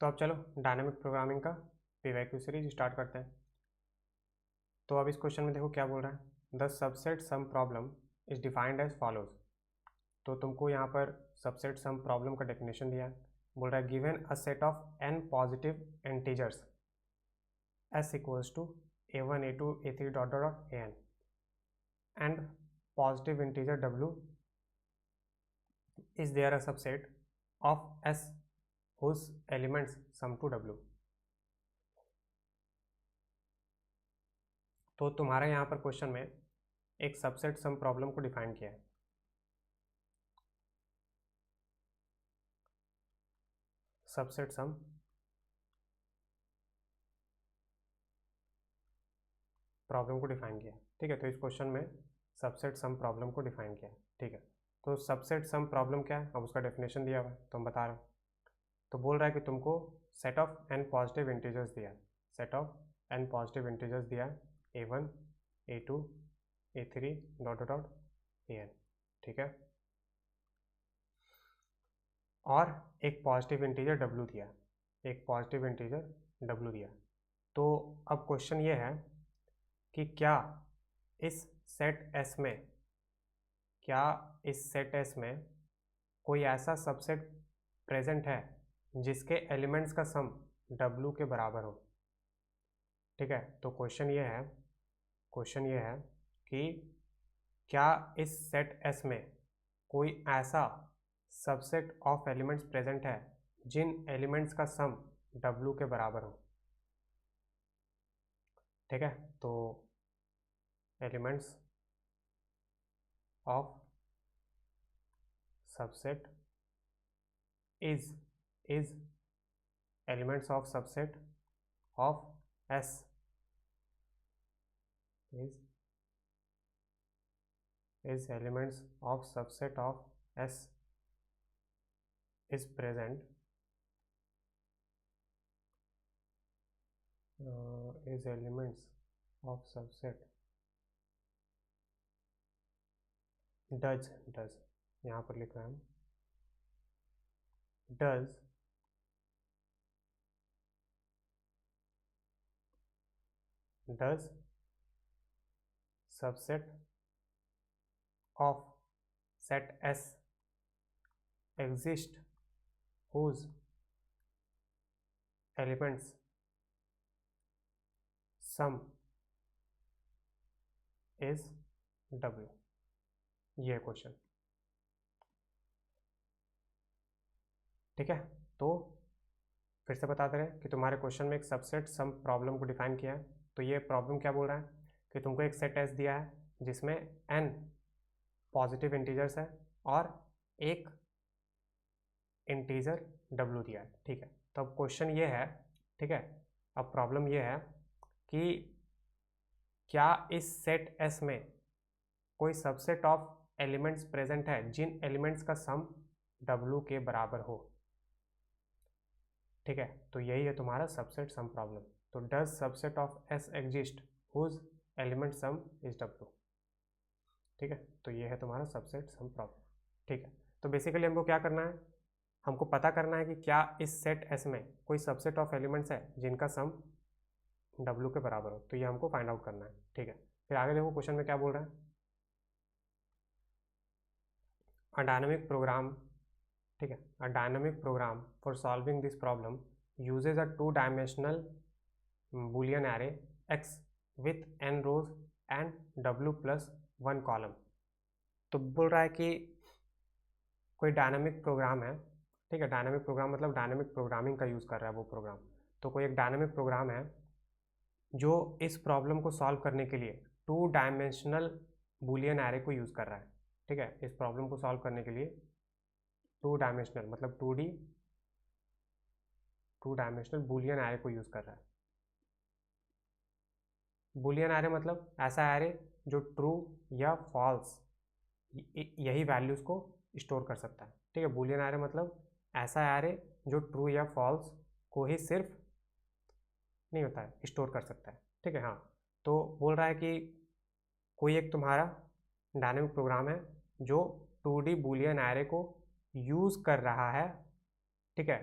तो अब चलो डायनामिक प्रोग्रामिंग का पीवाईक्यू सीरीज स्टार्ट करते हैं। तो अब इस क्वेश्चन में देखो क्या बोल रहा है, the subset sum problem is defined as follows. तो तुमको यहाँ पर सबसेट सम प्रॉब्लम का डेफिनेशन दिया है। बोल रहा है given a set of n positive integers s equals to a1 a2 a3 dot dot an and positive integer w is there a subset of s whose elements sum to w। तो तुम्हारे यहाँ पर question में एक subset sum problem को define किया है। Subset sum problem को डिफाइन किया है, ठीक है। तो इस क्वेश्चन में सबसेट सम प्रॉब्लम को डिफाइन किया है, ठीक है। तो सबसेट सम प्रॉब्लम क्या है, अब उसका डेफिनेशन दिया हुआ है तो हम बता रहे हैं। तो बोल रहा है कि तुमको set of n positive integers दिया है, set of n positive integers दिया है a1 a2 a3 dot dot an, ठीक है। और एक पॉजिटिव इंटीजर w दिया, एक पॉजिटिव इंटीजर w दिया। तो अब क्वेश्चन ये है कि क्या इस सेट S में, क्या इस सेट S में कोई ऐसा सबसेट प्रेजेंट है जिसके एलिमेंट्स का सम W के बराबर हो, ठीक है। तो क्वेश्चन ये है कि क्या इस सेट S में कोई ऐसा सबसेट ऑफ एलिमेंट्स प्रेजेंट है जिन एलिमेंट्स का सम W के बराबर हो, ठीक है। तो elements of subset is elements of subset of S is elements of subset of S is present is elements of subset does यहाँ पर लिख रहे हैं does subset of set S exist whose elements sum is W। ये question, ठीक है। तो फिर से बताते रहे कि तुम्हारे क्वेश्चन में एक सबसेट सम प्रॉब्लम को डिफाइन किया है। तो ये प्रॉब्लम क्या बोल रहा है कि तुमको एक सेट S दिया है जिसमें n पॉजिटिव इंटीजर्स है और एक इंटीजर W दिया है, ठीक है। तो अब क्वेश्चन ये है, ठीक है, अब प्रॉब्लम ये है कि क्या इस सेट S में कोई सबसेट ऑफ एलिमेंट्स प्रेजेंट है जिन एलिमेंट्स का सम W के बराबर हो, ठीक है। तो यही है तुम्हारा सबसेट सम प्रॉब्लम। तो does subset of S exist whose element sum is W, ठीक है। तो ये है तुम्हारा सबसेट सम प्रॉब्लम, ठीक है। तो बेसिकली हमको क्या करना है, हमको पता करना है कि क्या इस सेट S में कोई सबसेट ऑफ एलिमेंट्स है जिनका सम W के बराबर हो। तो ये हमको फाइंड आउट करना है, ठीक है। फिर आगे देखो क्वेश्चन में क्या बोल रहा है, अ डायनामिक प्रोग्राम, ठीक है, a dynamic program for solving this problem uses a two dimensional Boolean array x with n rows and w plus 1 column. तो बोल रहा है कि कोई डायनामिक प्रोग्राम है, ठीक है। डायनामिक प्रोग्राम मतलब डायनामिक प्रोग्रामिंग का यूज़ कर रहा है वो प्रोग्राम। तो कोई एक डायनामिक प्रोग्राम है जो इस प्रॉब्लम को सॉल्व करने के लिए 2-डायमेंशनल बूलियन एरे को यूज़ कर रहा है, ठीक है। इस प्रॉब्लम को सॉल्व करने के लिए 2-डायमेंशनल मतलब 2-डायमेंशनल बूलियन एरे को यूज़ कर रहा है। बूलियन एरे मतलब ऐसा एरे जो ट्रू या फॉल्स यही वैल्यूज़ को स्टोर कर सकता है, ठीक है। बूलियन एरे मतलब ऐसा एरे जो ट्रू या फॉल्स को ही सिर्फ नहीं होता है, स्टोर कर सकता है, ठीक है। हाँ, तो बोल रहा है कि कोई एक तुम्हारा डायनेमिक प्रोग्राम है जो 2D बूलियन एरे को यूज़ कर रहा है, ठीक है,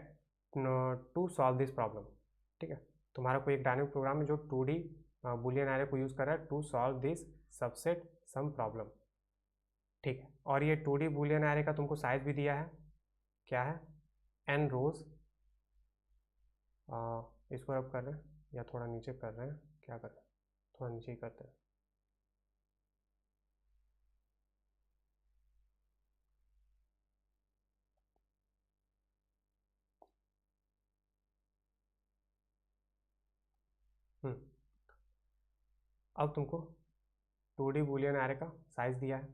टू सॉल्व दिस प्रॉब्लम। ठीक है, तुम्हारा कोई एक डायनेमिक प्रोग्राम है जो 2D बुलियन एरे को यूज़ कर रहा है to solve this subset sum problem. ठीक है, और ये 2D बुलियन एरे का तुमको साइज भी दिया है, क्या है, n रोज। इसको अब कर रहे हैं या थोड़ा नीचे कर रहे हैं, क्या कर रहे हैं, थोड़ा नीचे ही करते हैं। अब तुमको 2D बूलियन एरे का साइज दिया है,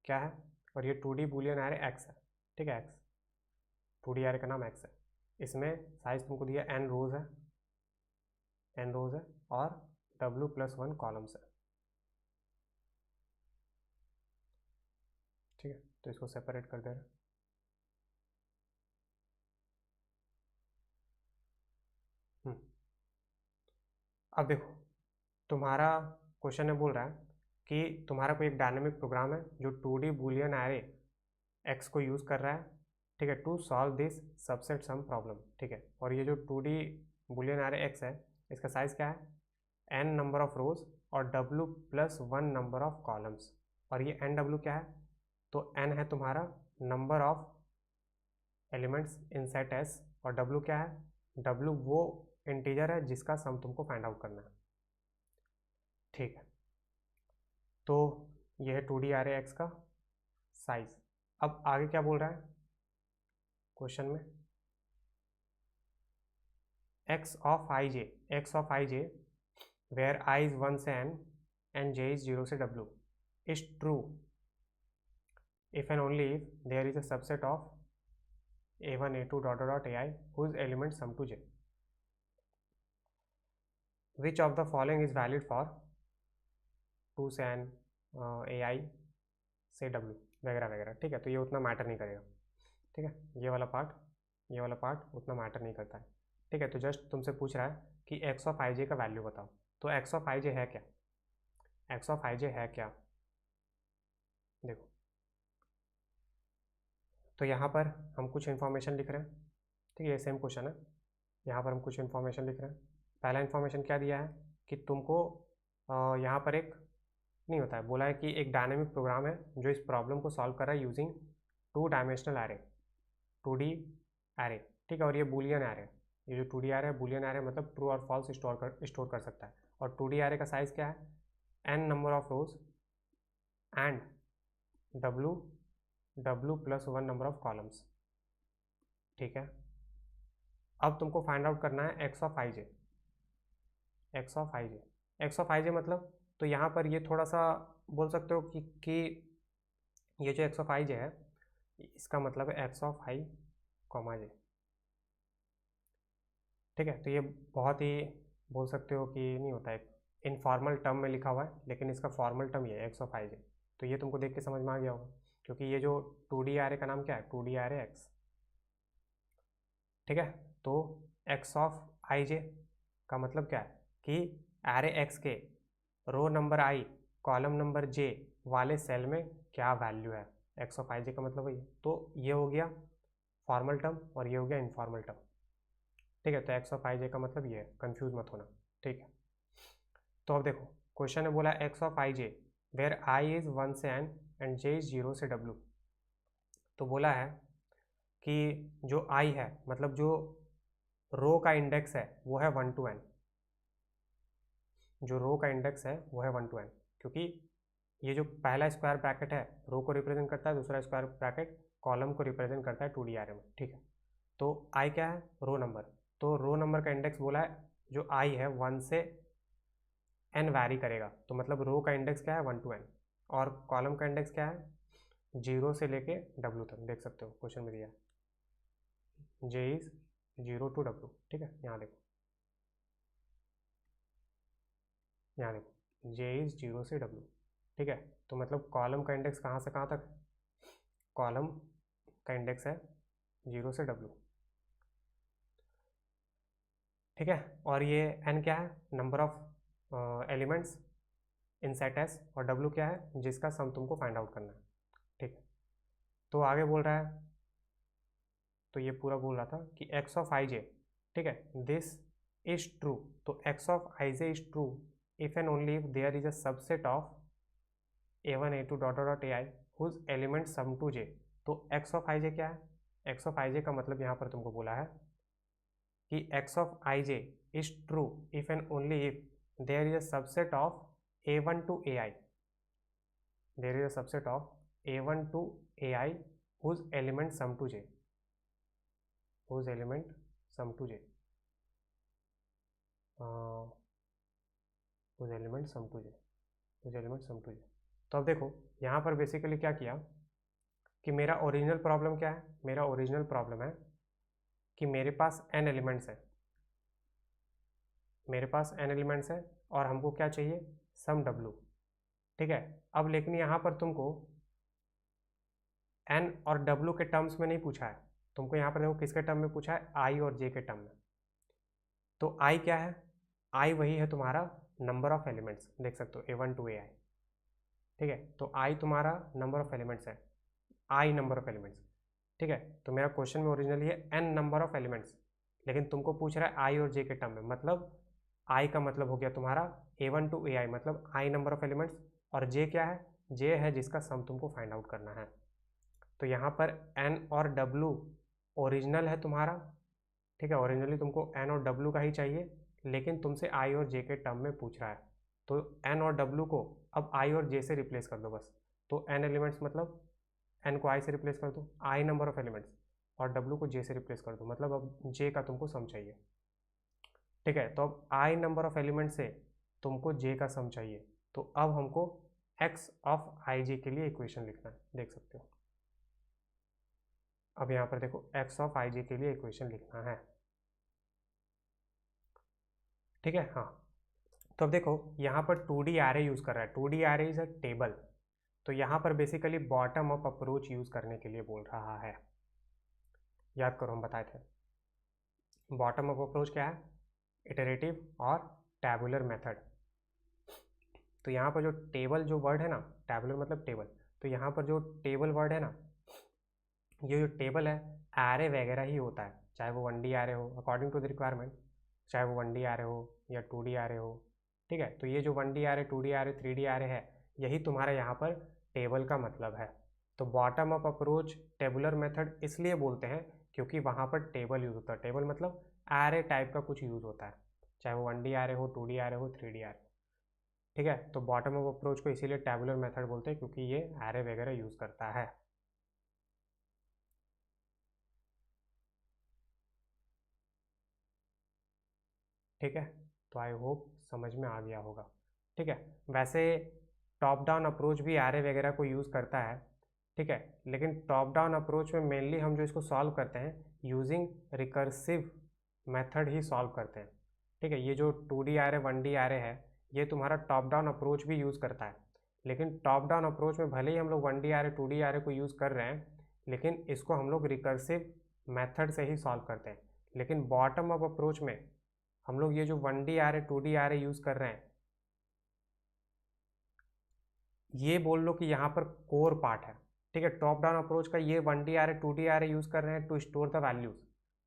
क्या है, और ये 2D बूलियन एरे x है। ठीक है, x 2D एरे का नाम x है। इसमें साइज तुमको दिया n रोज है, n रोज है, और w+1 कॉलम्स है। ठीक है, तो इसको सेपरेट कर दे रहे हैं। अब देखो, तुम्हारा क्वेश्चन में बोल रहा है कि तुम्हारा कोई एक डायनेमिक प्रोग्राम है जो 2D बूलियन एरे x को यूज़ कर रहा है, ठीक है, to solve this subset sum problem. ठीक है, और ये जो 2D बूलियन एरे x है, इसका साइज़ क्या है, n नंबर ऑफ रोज और w+1 नंबर ऑफ कॉलम्स। और ये nw क्या है, तो n है तुम्हारा number of elements in set s, और w क्या है, w वो इंटीजर है जिसका सम तुमको फाइंड आउट करना है। ठीक है, तो यह है 2D एरे x का साइज। अब आगे क्या बोल रहा है क्वेश्चन में, x of i j where i is 1 से n and j इज 0 से w is true if and only if there is a subset of a1 a2 dot dot ai whose elements sum to j, which of the following is valid for 2 से n ai से w वगैरह वगैरह। ठीक है, तो ये उतना matter नहीं करेगा। ठीक है, ये वाला पार्ट उतना मैटर नहीं करता है। ठीक है, तो जस्ट तुमसे पूछ रहा है कि x ऑफ i j का वैल्यू बताओ। तो x ऑफ i j है क्या, x ऑफ i j है क्या, देखो, तो यहाँ पर हम कुछ इन्फॉर्मेशन लिख रहे हैं। ठीक है, ये सेम क्वेश्चन है, यहाँ पर हम कुछ इन्फॉर्मेशन लिख रहे हैं। पहला इन्फॉर्मेशन क्या दिया है कि तुमको यहाँ पर एक नहीं होता है, बोला है कि एक डायनेमिक प्रोग्राम है जो इस प्रॉब्लम को सॉल्व कर रहा है using 2 dimensional array, 2D array. ठीक है, और ये बूलियन एरे, ये जो 2D एरे है, बूलियन एरे मतलब ट्रू और फॉल्स स्टोर कर सकता है। और 2D एरे का साइज़ क्या है, n number of rose and w+1 number of columns. ठीक है, अब तुमको फाइंड आउट करना है x of i j, x of i j मतलब, तो यहाँ पर ये थोड़ा सा बोल सकते हो कि ये जो x ऑफ i j है, इसका मतलब है x ऑफ i, j। ठीक है, तो ये बहुत ही बोल सकते हो कि नहीं होता है, इनफॉर्मल टर्म में लिखा हुआ है, लेकिन इसका फॉर्मल टर्म ये है x ऑफ i j। तो ये तुमको देख के समझ में आ गया होगा, क्योंकि ये जो 2D एरे का नाम क्या है, 2D एरे x। ठीक है, तो x ऑफ i j का मतलब क्या है कि एरे x के row number i column number j वाले सेल में क्या वैल्यू है, x ऑफ i j का मतलब वही है। तो ये हो गया फॉर्मल टर्म और ये हो गया इनफॉर्मल टर्म। ठीक है, तो x ऑफ i j का मतलब ये है, कंफ्यूज मत होना। ठीक है, तो अब देखो क्वेश्चन ने बोला x of i j where i is 1 से n एंड j इज 0 से w। तो बोला है कि जो i है, मतलब जो रो का इंडेक्स है वो है 1 to n, जो रो का इंडेक्स है वो है 1 to n, क्योंकि ये जो पहला स्क्वायर ब्रैकेट है रो को रिप्रेजेंट करता है, दूसरा स्क्वायर ब्रैकेट कॉलम को रिप्रेजेंट करता है 2D एरे में। ठीक है, तो i क्या है, रो नंबर, तो रो नंबर का इंडेक्स बोला है जो i है 1 से n वैरी करेगा, तो मतलब रो का इंडेक्स क्या है 1 to n, और कॉलम का इंडेक्स क्या है 0 से लेके w तक। देख सकते हो क्वेश्चन में दिया है j इज 0 to w। ठीक है, यहाँ देखो, यहाँ देखो j इज 0 से w। ठीक है, तो मतलब कॉलम का इंडेक्स कहाँ से कहाँ तक, कॉलम का इंडेक्स है 0 से w। ठीक है, और ये n क्या है, number of elements in set s, और w क्या है, जिसका सम तुमको फाइंड आउट करना है। ठीक है, तो आगे बोल रहा है तो ये पूरा बोल रहा था कि एक्स ऑफ आई जे, ठीक है, दिस इज ट्रू, तो x of i j is true if and only if there is a subset of a1 a2 dot dot ai whose element sum to j। तो x of i j क्या है? x of i जे का मतलब यहाँ पर तुमको बोला है कि x of i j is true if and only if there is a subset of a1 to ai, there is a subset of a1 to ai whose element sum to j, whose element sum to j, whose element sum to j, whose element sum to j। तो अब देखो यहाँ पर basically क्या किया कि मेरा original problem क्या है? मेरा ओरिजिनल प्रॉब्लम है कि मेरे पास n एलिमेंट्स है, मेरे पास n एलिमेंट्स है और हमको क्या चाहिए? सम w, ठीक है। अब लेकिन यहाँ पर तुमको n और w के टर्म्स में नहीं पूछा है, तुमको यहाँ पर देखो किसके टर्म में पूछा है? i और j के टर्म में। तो i क्या है? i वही है तुम्हारा नंबर ऑफ एलिमेंट्स, देख सकते हो a1 टू ai, ठीक है। तो i तुम्हारा नंबर ऑफ एलिमेंट्स है, i नंबर ऑफ एलिमेंट्स, ठीक है। तो मेरा क्वेश्चन में ओरिजिनली है n नंबर ऑफ एलिमेंट्स, लेकिन तुमको पूछ रहा है i और j के टर्म में, मतलब i का मतलब हो गया तुम्हारा a1 टू ai, मतलब i नंबर ऑफ एलिमेंट्स, और j क्या है? j है जिसका सम तुमको फाइंड आउट करना है। तो यहाँ पर n और w ओरिजिनल है तुम्हारा, ठीक है, ओरिजिनली तुमको n और w का ही चाहिए, लेकिन तुमसे i और j के टर्म में पूछ रहा है, तो n और w को अब i और j से रिप्लेस कर दो बस। तो n एलिमेंट्स मतलब n को i से रिप्लेस कर दो, i नंबर ऑफ एलिमेंट्स, और w को j से रिप्लेस कर दो, मतलब अब j का तुमको सम चाहिए, ठीक है। तो अब i नंबर ऑफ एलिमेंट से तुमको j का सम चाहिए, तो अब हमको x ऑफ आई जे के लिए इक्वेशन लिखना है, देख सकते हो। अब यहाँ पर देखो x ऑफ आई जे के लिए इक्वेशन लिखना है, ठीक है। हाँ, तो अब देखो यहाँ पर 2D array यूज़ कर रहा है, 2D array is a table, तो यहाँ पर basically bottom up approach use करने के लिए बोल रहा है। याद करो हम बताए थे बॉटम अप अप्रोच क्या है? इटरेटिव और टैबुलर मेथड। तो यहाँ पर जो टेबल जो वर्ड है ना, टैबुलर मतलब टेबल, तो यहाँ पर जो टेबल वर्ड है ना, ये जो टेबल है एरे वगैरह ही होता है, चाहे वो 1D array हो अकॉर्डिंग टू द रिक्वायरमेंट, चाहे वो 1D array हो या 2D array हो, ठीक है। तो ये जो 1D array 2D array 3D array है, यही तुम्हारा यहाँ पर टेबल का मतलब है। तो bottom up approach tabular method इसलिए बोलते हैं क्योंकि वहाँ पर टेबल यूज़ होता है, टेबल मतलब एरे टाइप का कुछ यूज़ होता है, चाहे वो 1D array हो 2D array हो 3D array, ठीक है। तो बॉटम अप अप्रोच को इसीलिए टेबुलर मेथड बोलते हैं क्योंकि ये एरे वगैरह यूज़ करता है, ठीक है। तो आई होप समझ में आ गया होगा, ठीक है। वैसे टॉप डाउन अप्रोच भी एरे वगैरह को यूज़ करता है, ठीक है, लेकिन टॉप डाउन अप्रोच में मेनली हम जो इसको सॉल्व करते हैं यूजिंग रिकर्सिव मेथड ही सॉल्व करते हैं, ठीक है। ये जो 2D array 1D array है, ये तुम्हारा टॉप डाउन अप्रोच भी यूज़ करता है, लेकिन टॉप डाउन अप्रोच में भले ही हम लोग 1D array 2D array को यूज़ कर रहे हैं, लेकिन इसको हम लोग रिकर्सिव मेथड से ही सॉल्व करते हैं। लेकिन बॉटम अप अप्रोच में हम लोग ये जो 1D array 2D array use कर रहे हैं, ये बोल लो कि यहाँ पर कोर पार्ट है, ठीक है। टॉप डाउन अप्रोच का ये 1D array 2D array use कर रहे हैं टू स्टोर द वैल्यूज़,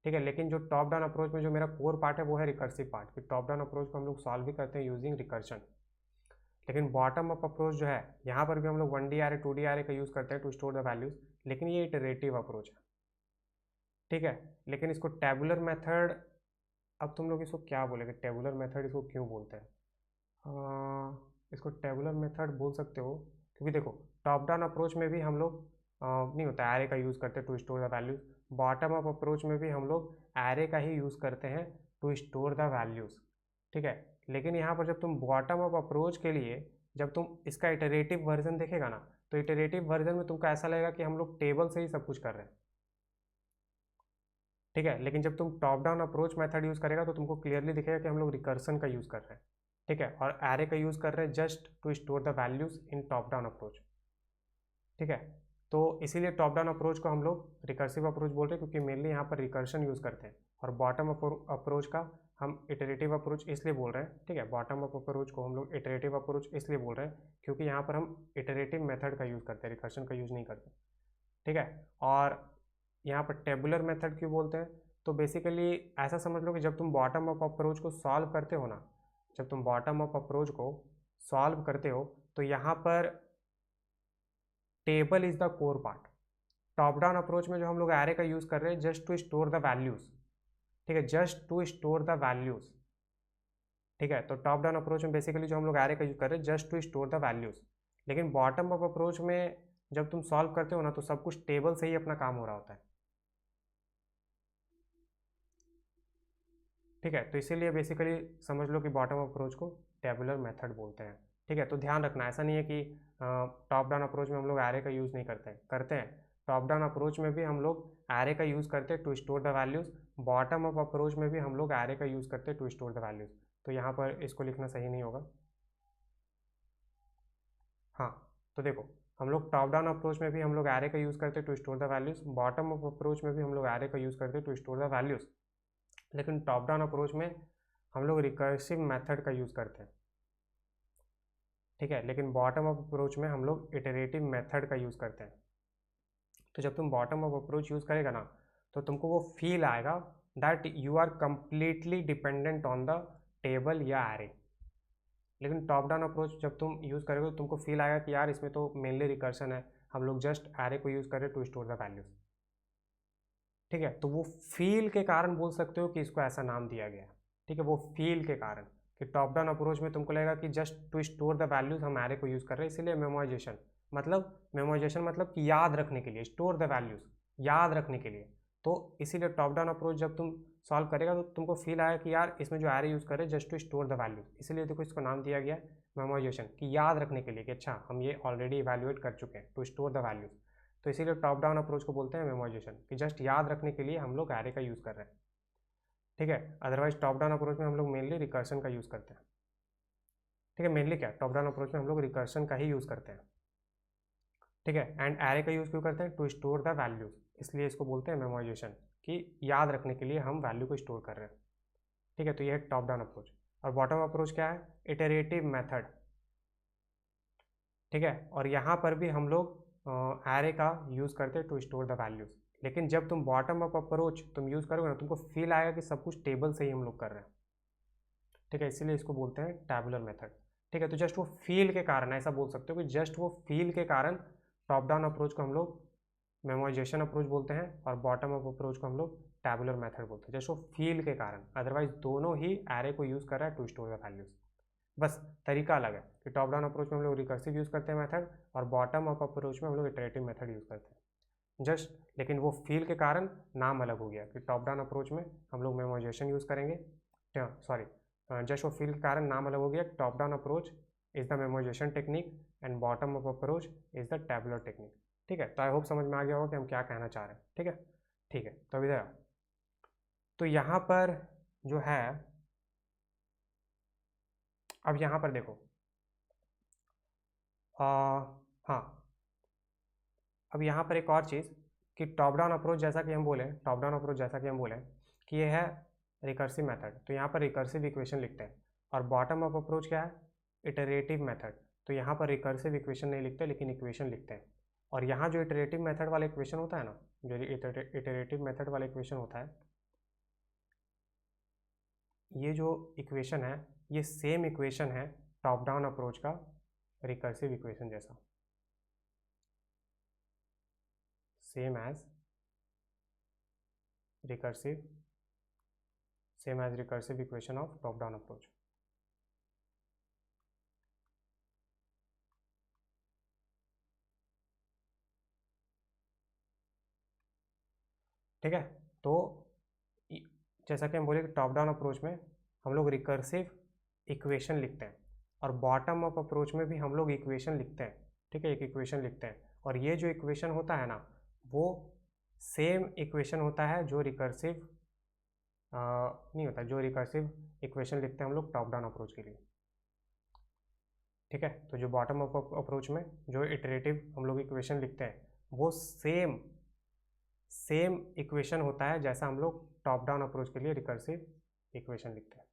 ठीक है। लेकिन जो टॉप डाउन अप्रोच में जो मेरा कोर पार्ट है वो है रिकर्सिव पार्ट, कि टॉप डाउन अप्रोच को हम लोग सॉल्व भी करते हैं यूजिंग रिकर्शन। लेकिन बॉटम अप अप्रोच जो है, यहाँ पर भी हम लोग 1D array 2D array का यूज़ करते हैं टू स्टोर द वैल्यूज़, लेकिन ये इटरेटिव अप्रोच है, ठीक है। लेकिन इसको टेबुलर मेथड, अब तुम लोग इसको क्या बोलेंगे, टेबुलर मेथड इसको क्यों बोलते हैं? इसको टेबुलर मेथड बोल सकते हो क्योंकि देखो टॉप डाउन अप्रोच में भी हम लोग नहीं होता एरे का यूज़ करते हैं to store the values, bottom up approach में भी हम लोग एरे का ही यूज़ करते हैं टू स्टोर द वैल्यूज़, ठीक है। लेकिन यहाँ पर जब तुम बॉटम अप अप्रोच के लिए जब तुम इसका इटरेटिव वर्जन देखेगा ना, तो इटरेटिव वर्जन में तुमको ऐसा लगेगा कि हम लोग टेबल से ही सब कुछ कर रहे हैं, ठीक है। लेकिन जब तुम top down approach method use करेगा तो तुमको क्लियरली दिखेगा कि हम लोग रिकर्सन का यूज़ कर रहे हैं, ठीक है, और एरे का यूज़ कर रहे हैं just to store the values in top down approach, ठीक है। तो इसीलिए टॉप डाउन अप्रोच को हम लोग रिकर्सिव अप्रोच बोल रहे हैं क्योंकि मेनली यहाँ पर रिकर्शन यूज़ करते हैं, और बॉटम अप्रोच का हम इटरेटिव अप्रोच इसलिए बोल रहे हैं, ठीक है। बॉटम अप अप्रोच को हम लोग इटरेटिव अप्रोच इसलिए बोल रहे हैं क्योंकि यहाँ पर हम इटरेटिव मेथड का यूज़ करते हैं, रिकर्शन का यूज़ नहीं करते, ठीक है। और यहाँ पर टेबुलर मेथड क्यों बोलते हैं? तो बेसिकली ऐसा समझ लो कि जब तुम बॉटम अप अप्रोच को सॉल्व करते हो ना, जब तुम बॉटम अप अप्रोच को सॉल्व करते हो तो यहाँ पर table is the core part. Top down approach में जो हम लोग एरे का यूज़ कर रहे हैं just to store the values, ठीक है, just to store the values, ठीक है। तो टॉप डाउन अप्रोच में बेसिकली जो हम लोग एरे का यूज़ कर रहे हैं just to store the values, लेकिन बॉटम अप अप्रोच में जब तुम सॉल्व करते हो ना तो सब कुछ टेबल से ही अपना काम हो रहा होता है, ठीक है। तो इसीलिए बेसिकली समझ लो कि बॉटम अप्रोच को टेबुलर मेथड बोलते हैं, ठीक है। तो ध्यान रखना, ऐसा नहीं है कि टॉप डाउन अप्रोच में हम लोग एरे का यूज़ नहीं करते हैं। टॉप डाउन अप्रोच में भी हम लोग एरे का यूज़ करते हैं to store the values, bottom up approach में भी हम लोग एरे का यूज़ करते हैं टू स्टोर द वैल्यूज़। तो यहाँ पर इसको लिखना सही नहीं होगा। हाँ, तो देखो, हम लोग टॉप डाउन अप्रोच में भी हम लोग एरे का यूज़ करते हैं to store the values, bottom up approach में भी हम लोग एरे का यूज़ करते हैं टू स्टोर द वैल्यूज़, लेकिन टॉप डाउन अप्रोच में हम लोग रिकर्सिव मेथड का यूज़ करते हैं, ठीक है, लेकिन बॉटम अप अप्रोच में हम लोग इटरेटिव मेथड का यूज़ करते हैं। तो जब तुम बॉटम अप अप्रोच यूज़ करेगा ना तो तुमको वो फील आएगा that you are completely dependent on the table या एरे, लेकिन टॉप डाउन अप्रोच जब तुम यूज़ करोगे तो तुमको फील आएगा कि यार इसमें तो मेनली रिकर्सन है, हम लोग जस्ट एरे को यूज़ कर रहे हैं टू स्टोर द वैल्यूज़, ठीक है। तो वो फील के कारण बोल सकते हो कि इसको ऐसा नाम दिया गया, ठीक है, वो फील के कारण कि टॉप डाउन अप्रोच में तुमको लगेगा कि just to store the values हम एरे को यूज़ कर रहे हैं, इसीलिए मेमोराइजेशन मतलब कि याद रखने के लिए, स्टोर द वैल्यूज याद रखने के लिए। तो इसीलिए टॉप डाउन अप्रोच जब तुम सॉल्व करेगा तो तुमको फील आया कि यार इसमें जो एरे यूज़ कर रहे हैं just to store the values, इसीलिए देखो इसको नाम दिया गया मेमोराइजेशन, कि याद रखने के लिए कि अच्छा हम ये ऑलरेडी इवेल्युएट कर चुके हैं, टू स्टोर द वैल्यूज। तो इसीलिए टॉप डाउन अप्रोच को बोलते हैं मेमोराइजेशन, कि जस्ट याद रखने के लिए हम लोग एरे का यूज़ कर रहे हैं, ठीक है। अदरवाइज टॉप डाउन अप्रोच में हम लोग मेनली रिकर्सन का यूज़ करते हैं, ठीक है। मेनली क्या, टॉप डाउन अप्रोच में हम लोग रिकर्सन का ही यूज़ करते हैं, ठीक है। एंड एरे का यूज़ क्यों करते हैं, टू स्टोर द वैल्यूज, इसलिए इसको बोलते हैं मेमोराइजेशन, कि याद रखने के लिए हम वैल्यू को स्टोर कर रहे हैं, ठीक है। तो ये है टॉप डाउन अप्रोच। और बॉटम अप्रोच क्या है, इटरेटिव मेथड, ठीक है। और यहाँ पर भी हम लोग एरे का यूज़ करते हैं टू स्टोर द वैल्यूज़, लेकिन जब तुम बॉटम अप अप्रोच तुम यूज़ करोगे ना तुमको फील आएगा कि सब कुछ टेबल से ही हम लोग कर रहे हैं, ठीक है, इसीलिए इसको बोलते हैं टैबुलर मेथड, ठीक है। तो जस्ट वो फील के कारण ऐसा बोल सकते हो कि जस्ट वो फील के कारण टॉप डाउन अप्रोच को हम लोग मेमोराइजेशन अप्रोच बोलते हैं और बॉटम अप अप्रोच को हम लोग टैबुलर मेथड बोलते हैं, जस्ट वो फील के कारण। अदरवाइज दोनों ही एरे को यूज़ कर रहा है टू स्टोर द वैल्यूज़, बस तरीका अलग है कि टॉप डाउन अप्रोच में हम लोग रिकर्सिव यूज़ करते हैं मेथड, और बॉटम अप अप्रोच में हम लोग इटरेटिव मेथड यूज़ करते हैं जस्ट, लेकिन वो फील के कारण नाम अलग हो गया कि टॉप डाउन अप्रोच में हम लोग मेमोराइजेशन यूज़ करेंगे, सॉरी, जस्ट वो फील के कारण नाम अलग हो गया, top down approach is the memorisation technique and bottom up approach is the tabular technique, ठीक है। तो आई होप समझ में आ गया होगा कि हम क्या कहना चाह रहे हैं, ठीक है, ठीक है। तो अभी इधर तो यहाँ पर जो है, अब यहाँ पर देखो, हाँ, अब यहाँ पर एक और चीज़ कि टॉप डाउन अप्रोच जैसा कि हम बोले, टॉप डाउन अप्रोच जैसा कि हम बोले कि ये है रिकर्सिव मेथड, तो यहाँ पर रिकर्सिव इक्वेशन लिखते हैं, और बॉटम अप अप्रोच क्या है, इटरेटिव मेथड, तो यहाँ पर रिकर्सिव इक्वेशन नहीं लिखते लेकिन इक्वेशन लिखते हैं। और यहाँ जो इटरेटिव मेथड वाला इक्वेशन होता है ना, जो इटरेटिव मेथड वाला इक्वेशन होता है, ये जो इक्वेशन है ये सेम इक्वेशन है टॉप डाउन अप्रोच का रिकर्सिव इक्वेशन जैसा, same as recursive equation of top down approach, ठीक है। तो जैसा कि हम बोले कि टॉप डाउन अप्रोच में हम लोग रिकर्सिव इक्वेशन लिखते हैं, और बॉटम अप अप्रोच में भी हम लोग इक्वेशन लिखते हैं, ठीक है, एक इक्वेशन लिखते हैं, और ये जो इक्वेशन होता है ना वो सेम इक्वेशन होता है जो रिकर्सिव नहीं होता, जो रिकर्सिव इक्वेशन लिखते हैं हम लोग टॉप डाउन अप्रोच के लिए, ठीक है। तो जो बॉटम अप अप्रोच में जो इटरेटिव हम लोग इक्वेशन लिखते हैं वो सेम इक्वेशन होता है जैसा हम लोग टॉप डाउन अप्रोच के लिए रिकर्सिव इक्वेशन लिखते हैं,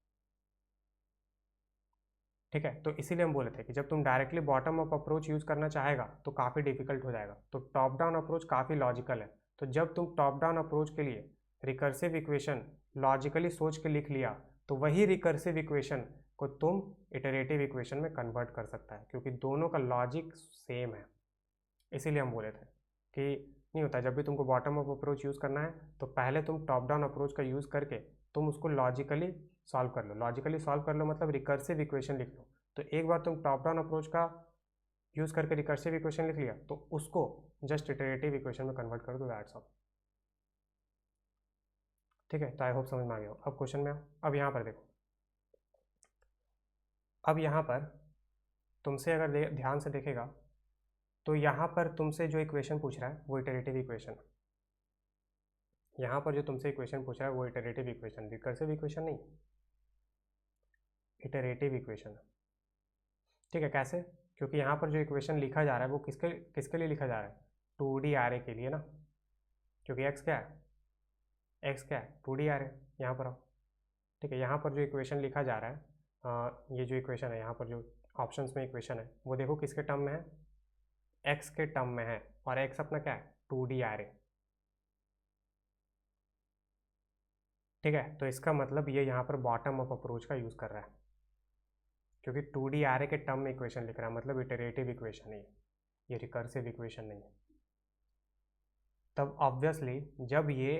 ठीक है। तो इसीलिए हम बोले थे कि जब तुम directly bottom up approach use करना चाहेगा तो काफ़ी डिफिकल्ट हो जाएगा, तो टॉप डाउन अप्रोच काफ़ी लॉजिकल है, तो जब तुम टॉप डाउन अप्रोच के लिए रिकर्सिव इक्वेशन लॉजिकली सोच के लिख लिया, तो वही रिकर्सिव इक्वेशन को तुम इटरेटिव इक्वेशन में कन्वर्ट कर सकता है, क्योंकि दोनों का लॉजिक सेम है। इसीलिए हम बोले थे कि नहीं होता, जब भी तुमको बॉटम अप अप्रोच यूज़ करना है तो पहले तुम टॉप डाउन अप्रोच का यूज़ करके तुम उसको लॉजिकली सॉल्व कर लो। लॉजिकली सॉल्व कर लो मतलब रिकर्सिव इक्वेशन लिख लो। तो एक बार तुम टॉप डाउन अप्रोच का यूज़ करके रिकर्सिव इक्वेशन लिख लिया, तो उसको जस्ट इटरेटिव इक्वेशन में कन्वर्ट कर दो, दैट्स ऑल। ठीक है, तो आई होप समझ में आ गया हो। अब क्वेश्चन में आओ। अब यहाँ पर देखो, अब यहाँ पर तुमसे अगर ध्यान से देखेगा तो यहाँ पर तुमसे जो इक्वेशन पूछ रहा है वो इटरेटिव इक्वेशन। यहाँ पर जो तुमसे इक्वेशन पूछ रहा है वो इटरेटिव इक्वेशन, रिकर्सिव इक्वेशन नहीं, इटरेटिव इक्वेशन। ठीक है, कैसे? क्योंकि यहाँ पर जो इक्वेशन लिखा जा रहा है वो किसके किसके लिए लिखा जा रहा है? 2D आरे के लिए ना, क्योंकि x क्या है? x क्या है? 2D आरे। यहाँ पर आओ। ठीक है, यहाँ पर जो इक्वेशन लिखा जा रहा है, ये जो इक्वेशन है, यहाँ पर जो ऑप्शंस में इक्वेशन है वो देखो किसके टर्म में है? x के टर्म में है। और x अपना क्या है? 2D आरे। ठीक है, तो इसका मतलब ये यहाँ पर बॉटम अप अप्रोच का यूज़ कर रहा है, क्योंकि 2D आरे के टर्म में इक्वेशन लिख रहा है, मतलब इटरेटिव इक्वेशन है ये रिकर्सिव इक्वेशन नहीं है। तब ऑब्वियसली जब ये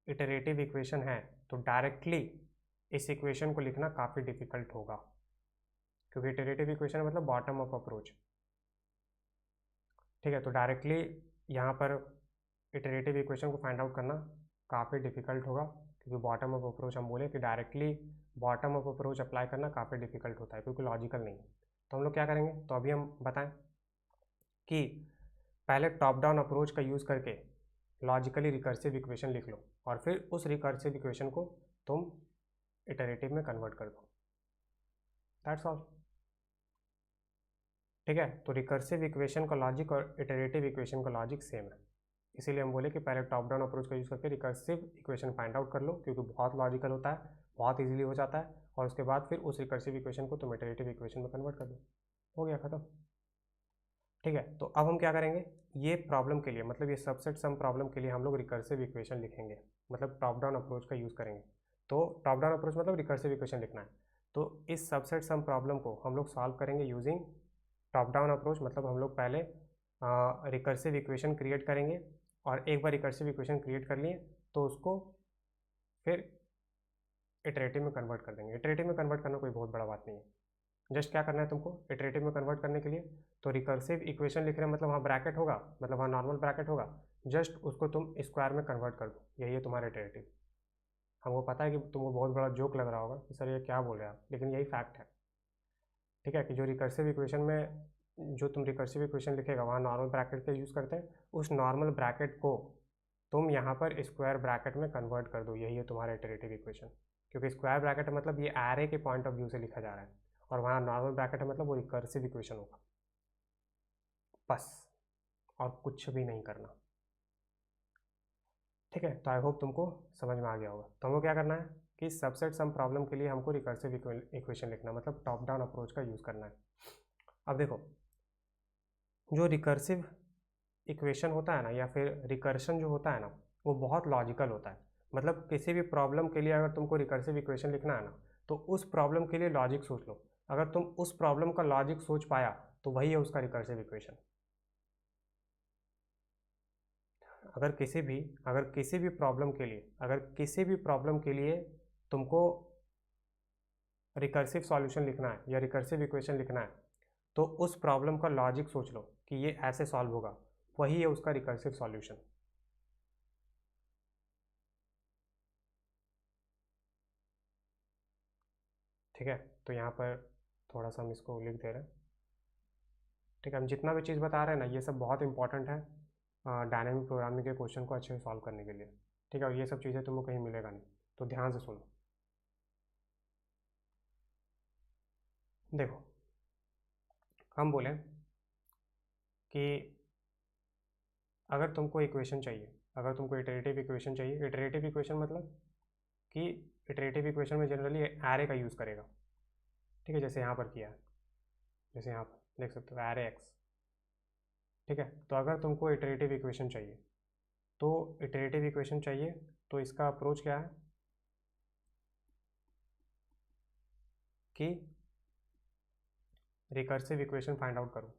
इटरेटिव इक्वेशन है तो डायरेक्टली इस इक्वेशन को लिखना काफ़ी डिफिकल्ट होगा, क्योंकि इटरेटिव इक्वेशन मतलब बॉटम अप अप्रोच। ठीक है, तो डायरेक्टली यहाँ पर इटरेटिव इक्वेशन को फाइंड आउट करना काफ़ी डिफिकल्ट होगा, क्योंकि बॉटम अप अप्रोच हम बोले कि directly bottom up approach apply करना काफ़ी डिफिकल्ट होता है, क्योंकि लॉजिकल नहीं है। तो हम लोग क्या करेंगे, तो अभी हम बताएं कि पहले टॉप डाउन अप्रोच का यूज़ करके लॉजिकली रिकर्सिव इक्वेशन लिख लो, और फिर उस रिकर्सिव इक्वेशन को तुम इटरेटिव में कन्वर्ट कर दो, दैट्स ऑल। ठीक है, तो रिकर्सिव इक्वेशन का लॉजिक और इटरेटिव इक्वेशन का लॉजिक सेम है, इसीलिए हम बोले कि पहले टॉप डाउन अप्रोच का यूज़ करके रिकर्सिव इक्वेशन फाइंड आउट कर लो, क्योंकि बहुत लॉजिकल होता है, बहुत इजीली हो जाता है, और उसके बाद फिर उस रिकर्सिव इक्वेशन को तुम इटरेटिव इक्वेशन में कन्वर्ट कर दो, हो गया खत्म। ठीक है, तो अब हम क्या करेंगे, ये प्रॉब्लम के लिए, मतलब ये सबसेट सम प्रॉब्लम के लिए हम लोग रिकर्सिव इक्वेशन लिखेंगे, मतलब टॉप डाउन अप्रोच का यूज़ करेंगे। तो टॉप डाउन अप्रोच मतलब रिकर्सिव इक्वेशन लिखना है, तो इस सबसेट सम प्रॉब्लम को हम लोग सॉल्व करेंगे यूजिंग टॉप डाउन अप्रोच। मतलब हम लोग पहले रिकर्सिव इक्वेशन क्रिएट करेंगे, और एक बार रिकर्सिव इक्वेशन क्रिएट कर लिए तो उसको फिर इटरेटिव में कन्वर्ट कर देंगे। इटरेटिव में कन्वर्ट करना कोई बहुत बड़ा बात नहीं है, जस्ट क्या करना है तुमको इटरेटिव में कन्वर्ट करने के लिए, तो रिकर्सिव इक्वेशन लिख रहे हैं मतलब वहाँ ब्रैकेट होगा, मतलब वहाँ नॉर्मल ब्रैकेट होगा, जस्ट उसको तुम स्क्वायर में कन्वर्ट कर दो, यही है तुम्हारा इटरेटिव। हमको पता है कि तुमको बहुत बड़ा जोक लग रहा होगा कि सर ये क्या बोल रहे हैं आप, लेकिन यही फैक्ट है। ठीक है, कि जो रिकर्सिव इक्वेशन में जो तुम रिकर्सिव इक्वेशन लिखेगा वहाँ नॉर्मल ब्रैकेट का यूज़ करते हैं, उस नॉर्मल ब्रैकेट को तुम यहाँ पर स्क्वायर ब्रैकेट में कन्वर्ट कर दो, यही है तुम्हारा इटरेटिव इक्वेशन। क्योंकि स्क्वायर ब्रैकेट मतलब ये एरे के पॉइंट ऑफ व्यू से लिखा जा रहा है, और वहाँ नॉर्मल ब्रैकेट है मतलब वो रिकर्सिव इक्वेशन होगा, बस, और कुछ भी नहीं करना। ठीक है, तो आई होप तुमको समझ में आ गया होगा। तो हमको क्या करना है कि सबसेट सम प्रॉब्लम के लिए हमको रिकर्सिव इक्वेशन लिखना, मतलब टॉप डाउन अप्रोच का यूज़ करना है। अब देखो, जो रिकर्सिव इक्वेशन होता है ना, या फिर रिकर्शन जो होता है ना, वो बहुत लॉजिकल होता है। मतलब किसी भी प्रॉब्लम के लिए अगर तुमको रिकर्सिव इक्वेशन लिखना है ना, तो उस प्रॉब्लम के लिए लॉजिक सोच लो। अगर तुम उस प्रॉब्लम का लॉजिक सोच पाया तो वही है उसका रिकर्सिव इक्वेशन। अगर किसी भी प्रॉब्लम के लिए तुमको रिकर्सिव सॉल्यूशन लिखना है या रिकर्सिव इक्वेशन लिखना है, तो उस प्रॉब्लम का लॉजिक सोच लो कि ये ऐसे सॉल्व होगा, वही है उसका रिकर्सिव सॉल्यूशन। ठीक है, तो यहाँ पर थोड़ा सा हम इसको लिख दे रहे हैं। ठीक है, हम जितना भी चीज़ बता रहे हैं ना, ये सब बहुत इंपॉर्टेंट है डायनेमिक प्रोग्रामिंग के क्वेश्चन को अच्छे से सॉल्व करने के लिए। ठीक है, और ये सब चीज़ें तुमको कहीं मिलेगा नहीं, तो ध्यान से सुनो। देखो, हम बोले कि अगर तुमको इक्वेशन चाहिए, अगर तुमको इटरेटिव इक्वेशन चाहिए, इटरेटिव इक्वेशन मतलब कि इटरेटिव इक्वेशन में जनरली एरे का यूज़ करेगा। ठीक है, जैसे यहाँ पर किया है, जैसे यहाँ पर देख सकते हो एरे एक्स। ठीक है, तो अगर तुमको इटरेटिव इक्वेशन चाहिए तो इटरेटिव इक्वेशन चाहिए, तो इसका अप्रोच क्या है कि रिकर्सिव इक्वेशन फाइंड आउट करो।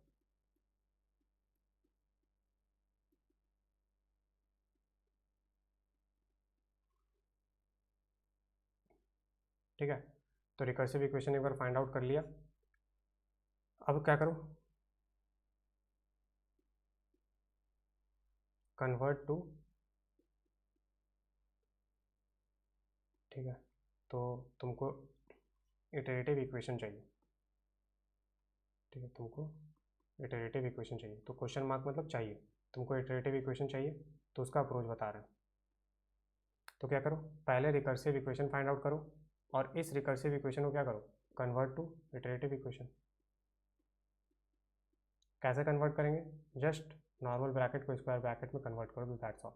ठीक है, तो रिकर्सिव इक्वेशन एक बार फाइंड आउट कर लिया। अब क्या करो, कन्वर्ट टू, ठीक है, तो तुमको इटरेटिव इक्वेशन चाहिए। ठीक है, तुमको इटरेटिव इक्वेशन चाहिए, तो क्वेश्चन मार्क मतलब चाहिए, तुमको इटरेटिव इक्वेशन चाहिए, तो उसका अप्रोच बता रहे हैं। तो क्या करो, पहले रिकर्सिव इक्वेशन फाइंड आउट करो, और इस रिकर्सिव इक्वेशन को क्या करो, कन्वर्ट टू इटरेटिव इक्वेशन। कैसे कन्वर्ट करेंगे, जस्ट नॉर्मल ब्रैकेट को स्क्वायर ब्रैकेट में कन्वर्ट करो, दैट्स ऑल।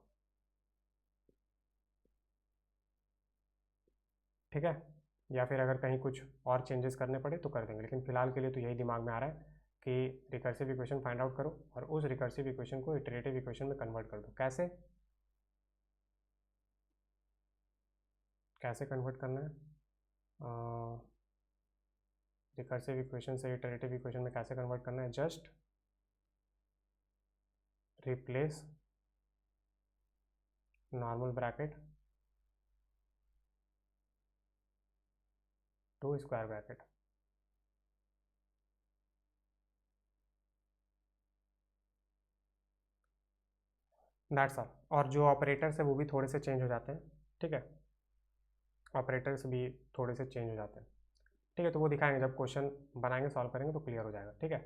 ठीक है, या फिर अगर कहीं कुछ और चेंजेस करने पड़े तो कर देंगे, लेकिन फिलहाल के लिए तो यही दिमाग में आ रहा है कि रिकर्सिव इक्वेशन फाइंड आउट करो और उस रिकर्सिव इक्वेशन को इटरेटिव इक्वेशन में कन्वर्ट कर दो। कैसे कैसे कन्वर्ट करना है, रिकर्सिव इक्वेशन से इटरेटिव इक्वेशन में कैसे कन्वर्ट करना है, just replace normal bracket to square bracket. That's all. और जो ऑपरेटर्स है वो भी थोड़े से चेंज हो जाते हैं। ठीक है, ऑपरेटर्स भी थोड़े से चेंज हो जाते हैं। ठीक है, तो वो दिखाएंगे जब क्वेश्चन बनाएंगे, सॉल्व करेंगे तो क्लियर हो जाएगा। ठीक है,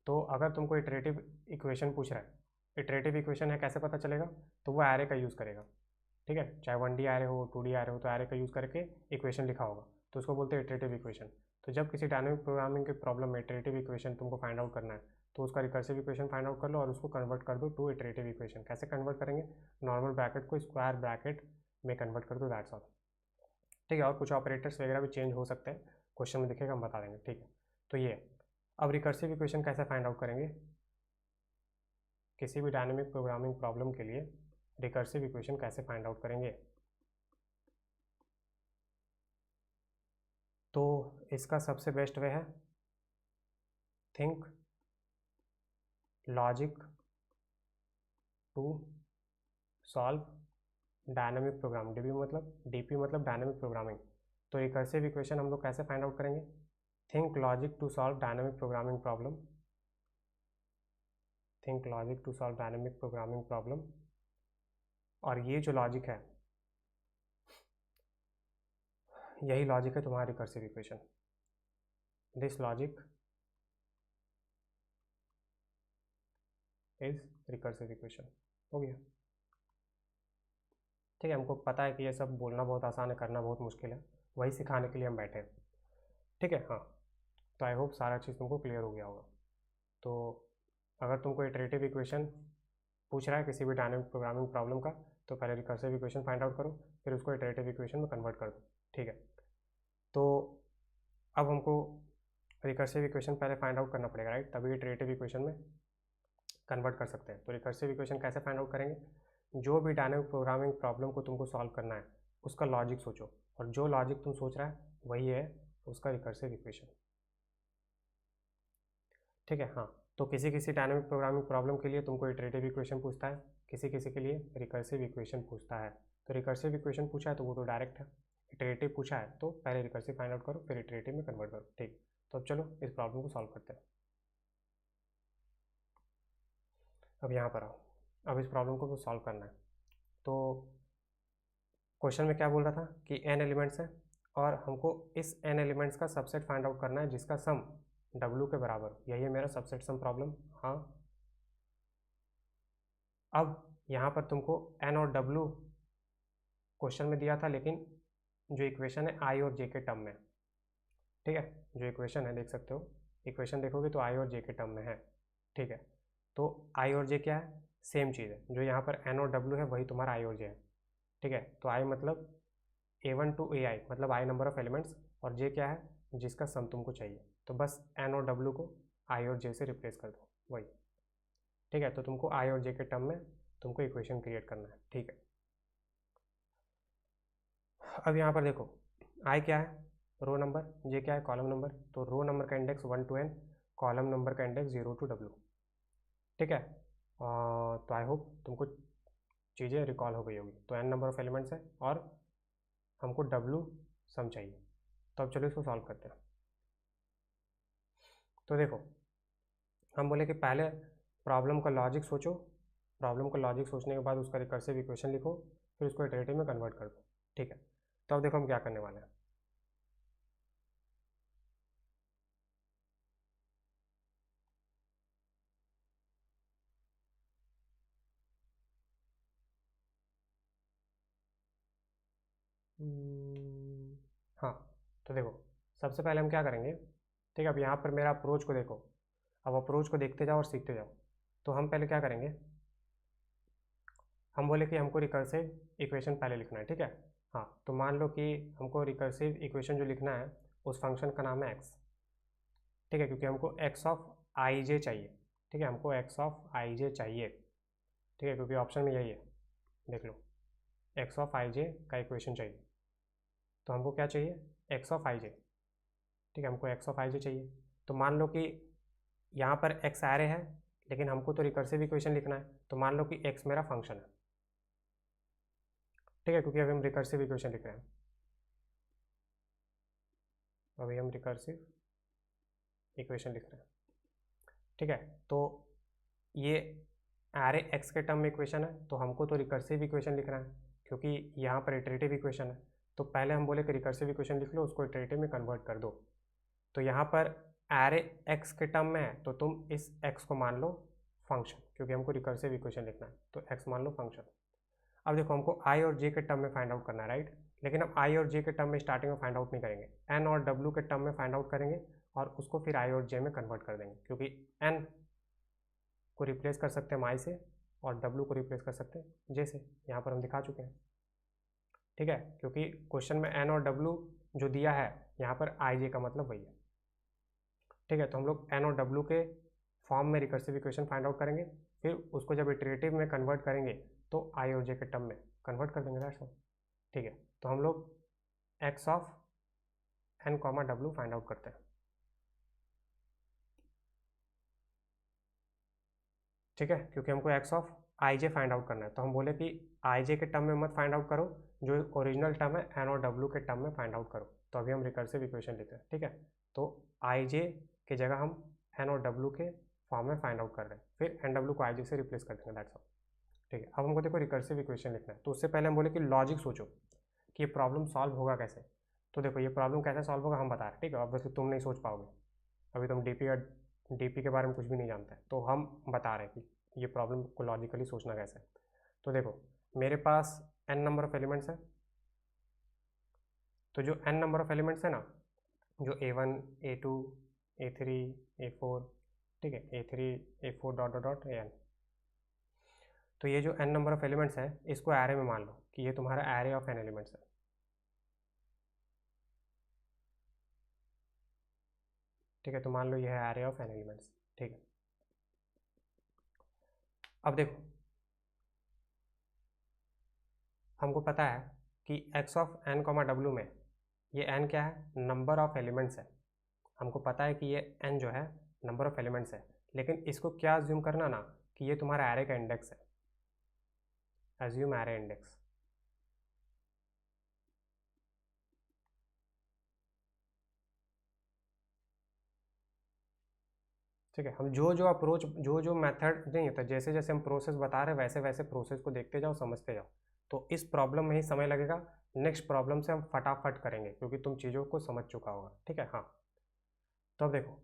तो अगर तुमको इटरेटिव इक्वेशन पूछ रहा है, इटरेटिव इक्वेशन है कैसे पता चलेगा, तो वो एरे का यूज़ करेगा। ठीक है, चाहे 1D एरे हो 2D एरे हो, तो एरे का यूज़ करके इक्वेशन लिखा होगा, तो उसको बोलते हैं इटरेटिव इक्वेशन। तो जब किसी डायनामिक प्रोग्रामिंग के प्रॉब्लम में इटरेटिव इक्वेशन तुमको फाइंड आउट करना है, तो उसका रिकर्सिव इक्वेशन फाइंड आउट कर लो और उसको कन्वर्ट कर दो टू इटरेटिव इक्वेशन। कैसे कन्वर्ट करेंगे, नॉर्मल ब्रैकेट को स्क्वायर ब्रैकेट में कन्वर्ट कर दो, दैट्स ऑल। ठीक है, और कुछ ऑपरेटर्स वगैरह भी चेंज हो सकते हैं, क्वेश्चन में दिखेगा, हम बता देंगे। ठीक है, तो ये अब रिकर्सिव इक्वेशन कैसे फाइंड आउट करेंगे, किसी भी डायनेमिक प्रोग्रामिंग प्रॉब्लम के लिए रिकर्सिव इक्वेशन कैसे फाइंड आउट करेंगे। तो इसका सबसे बेस्ट वे है think logic to solve dynamic program, DP मतलब डायनेमिक प्रोग्रामिंग। तो रिकर्सिव इक्वेशन हम लोग कैसे फाइंड आउट करेंगे, think logic to solve dynamic programming problem, think logic to solve dynamic programming problem. और ये जो लॉजिक है, यही लॉजिक है तुम्हारा recursive equation. This logic is recursive equation. हो गया। ठीक है, हमको पता है कि ये सब बोलना बहुत आसान है, करना बहुत मुश्किल है, वही सिखाने के लिए हम बैठे हैं। ठीक है, हाँ, तो आई होप सारा चीज़ तुमको क्लियर हो गया होगा। तो अगर तुमको इटरेटिव इक्वेशन पूछ रहा है किसी भी डायनेमिक प्रोग्रामिंग प्रॉब्लम का, तो पहले रिकर्सिव इक्वेशन फाइंड आउट करो, फिर उसको इटरेटिव इक्वेशन में कन्वर्ट कर दो। ठीक है, तो अब हमको रिकर्सिव इक्वेशन पहले फाइंड आउट करना पड़ेगा, राइट, तभी इटरेटिव इक्वेशन में कन्वर्ट कर सकते हैं। तो रिकर्सिव इक्वेशन कैसे फाइंड आउट करेंगे, जो भी डायनेमिक प्रोग्रामिंग प्रॉब्लम को तुमको सॉल्व करना है उसका लॉजिक सोचो, और जो लॉजिक तुम सोच रहा है वही है उसका रिकर्सिव इक्वेशन। ठीक है, हाँ, तो किसी किसी डायनेमिक प्रोग्रामिंग प्रॉब्लम के लिए तुमको इटरेटिव इक्वेशन पूछता है, किसी किसी के लिए रिकर्सिव इक्वेशन पूछता है। तो रिकर्सिव इक्वेशन पूछा है तो वो तो डायरेक्ट है, इटरेटिव पूछा है तो पहले रिकर्सिव फाइंड आउट करो, फिर इटरेटिव में कन्वर्ट करो। ठीक, तो अब चलो इस प्रॉब्लम को सॉल्व करते हैं। अब यहाँ पर आओ, अब इस प्रॉब्लम को सॉल्व करना है। तो क्वेश्चन में क्या बोल रहा था कि n एलिमेंट्स हैं और हमको इस n एलिमेंट्स का सबसेट फाइंड आउट करना है जिसका सम w के बराबर, यही है मेरा सबसेट सम प्रॉब्लम। हाँ, अब यहाँ पर तुमको n और w क्वेश्चन में दिया था, लेकिन जो इक्वेशन है i और j के टर्म में। ठीक है, जो इक्वेशन है देख सकते हो, इक्वेशन देखोगे तो i और j के टर्म में है। ठीक है, तो i और j क्या है, सेम चीज़ है, जो यहाँ पर n और w है वही तुम्हारा i और j है। ठीक है, तो i मतलब a1 टू ai मतलब i नंबर ऑफ एलिमेंट्स, और j क्या है जिसका सम तुमको चाहिए, तो बस n और w को i और j से रिप्लेस कर दो, वही। ठीक है, तो तुमको i और j के टर्म में तुमको इक्वेशन क्रिएट करना है, ठीक है। अब यहाँ पर देखो आई क्या है, रो नंबर, जे क्या है, कॉलम नंबर। तो रो नंबर का index 1 to n, column number का इंडेक्स 0 to w, ठीक है। तो आई होप तुमको चीज़ें रिकॉल हो गई होगी। तो n नंबर ऑफ एलिमेंट्स है और हमको w सम चाहिए। तो अब चलो इसको सॉल्व करते हैं। तो देखो हम बोले कि पहले प्रॉब्लम का लॉजिक सोचो, प्रॉब्लम का लॉजिक सोचने के बाद उसका रिकर्सिव इक्वेशन लिखो, फिर उसको इटरेटिव में कन्वर्ट कर दो, ठीक है। तो अब देखो हम क्या करने वाले हैं। हाँ, तो देखो सबसे पहले हम क्या करेंगे, ठीक है। अब यहाँ पर मेरा अप्रोच को देखो, अब अप्रोच को देखते जाओ और सीखते जाओ। तो हम पहले क्या करेंगे, हम बोले कि हमको रिकर्सिव इक्वेशन पहले लिखना है, ठीक है। हाँ, तो मान लो कि हमको रिकर्सिव इक्वेशन जो लिखना है उस फंक्शन का नाम है एक्स, ठीक है, क्योंकि हमको एक्स ऑफ आई जे चाहिए, ठीक है। हमको एक्स ऑफ आई जे चाहिए, ठीक है, क्योंकि ऑप्शन में यही है, देख लो, एक्स ऑफ आई जे का इक्वेशन चाहिए। तो हमको क्या चाहिए, एक्स ऑफ आई जे, ठीक है, हमको एक्स ऑफ आई जे चाहिए। तो मान लो कि यहाँ पर एक्स एरे है, लेकिन हमको तो रिकर्सिव इक्वेशन लिखना है। तो मान लो कि एक्स मेरा फंक्शन है, ठीक है, क्योंकि अभी हम रिकर्सिव इक्वेशन लिख रहे हैं। अभी हम रिकर्सिव इक्वेशन लिख रहे हैं, ठीक है। तो ये एरे एक्स के टर्म में इक्वेशन है, तो हमको तो रिकर्सिव इक्वेशन लिखना है, क्योंकि यहाँ पर इटरेटिव इक्वेशन है। तो पहले हम बोले कि रिकर्सिव इक्वेशन लिख लो, उसको इटरेटिव में कन्वर्ट कर दो। तो यहाँ पर एरे एक्स के टर्म में है, तो तुम इस एक्स को मान लो फंक्शन, क्योंकि हमको रिकर्सिव इक्वेशन लिखना है, तो एक्स मान लो फंक्शन। अब देखो हमको आई और जे के टर्म में फाइंड आउट करना है, राइट। लेकिन हम आई और जे के टर्म में स्टार्टिंग में फाइंड आउट नहीं करेंगे, एन और डब्ल्यू के टर्म में फाइंड आउट करेंगे और उसको फिर आई और जे में कन्वर्ट कर देंगे, क्योंकि एन को रिप्लेस कर सकते हैं हम आई से और डब्ल्यू को रिप्लेस कर सकते हैं जे से, यहाँ पर हम दिखा चुके हैं, ठीक है। क्योंकि क्वेश्चन में एन और डब्ल्यू जो दिया है, यहाँ पर आई जे का मतलब वही है, ठीक है। तो हम लोग एन और डब्ल्यू के फॉर्म में रिकर्सिव इक्वेशन फाइंड आउट करेंगे, फिर उसको जब इटरेटिव में कन्वर्ट करेंगे तो आई और जे के टर्म में कन्वर्ट कर देंगे, दैट्स ऑल, ठीक है। तो हम लोग एक्स ऑफ एन कॉमा डब्ल्यू फाइंड आउट करते हैं, ठीक है, क्योंकि हमको x of i j find out करना है। तो हम बोले कि आई जे के टर्म में मत फाइंड आउट करो, जो ओरिजिनल टर्म है एन और डब्ल्यू के टर्म में फाइंड आउट करो। तो अभी हम रिकर्सिव इक्वेशन लिख रहे हैं, ठीक है। तो आई जे की जगह हम एन और डब्ल्यू के फॉर्म में फाइंड आउट कर रहे हैं, फिर एन डब्ल्यू को आई जे से रिप्लेस कर देंगे, दैट्स ऑल, ठीक है। अब हमको देखो रिकर्सिव इक्वेशन लिखना है, तो उससे पहले हम बोले कि लॉजिक सोचो कि ये प्रॉब्लम सॉल्व होगा कैसे। तो देखो ये प्रॉब्लम कैसे सॉल्व होगा हम बता रहे हैं, ठीक है। ऑब्वियसली तुम नहीं सोच पाओगे, अभी तुम डीपी के बारे में कुछ भी नहीं जानते, तो हम बता रहे हैं कि ये प्रॉब्लम को लॉजिकली सोचना कैसे है। तो देखो मेरे पास n नंबर ऑफ एलिमेंट्स है, तो जो n नंबर ऑफ एलिमेंट्स है ना, जो a1 a2 a3 a4, ठीक है, a3 a4 dot dot dot an, तो ये जो n नंबर ऑफ एलिमेंट्स है इसको एरे में मान लो कि ये तुम्हारा एरे ऑफ n एलिमेंट्स है, ठीक है। तो मान लो ये है एरे ऑफ n एलिमेंट्स, ठीक है। अब देखो हमको पता है कि x of n comma W में ये n क्या है, नंबर ऑफ एलिमेंट्स है। हमको पता है कि ये n जो है नंबर ऑफ एलिमेंट्स है, लेकिन इसको क्या अज्यूम करना ना कि ये तुम्हारा एरे का इंडेक्स है, अज्यूम एरे इंडेक्स, ठीक है। हम जो जो अप्रोच जो जो मेथड नहीं होता, जैसे जैसे हम प्रोसेस बता रहे हैं वैसे वैसे प्रोसेस को देखते जाओ, समझते जाओ। तो इस प्रॉब्लम में ही समय लगेगा, नेक्स्ट प्रॉब्लम से हम फटाफट करेंगे क्योंकि तुम चीज़ों को समझ चुका होगा, ठीक है। हाँ, तो अब देखो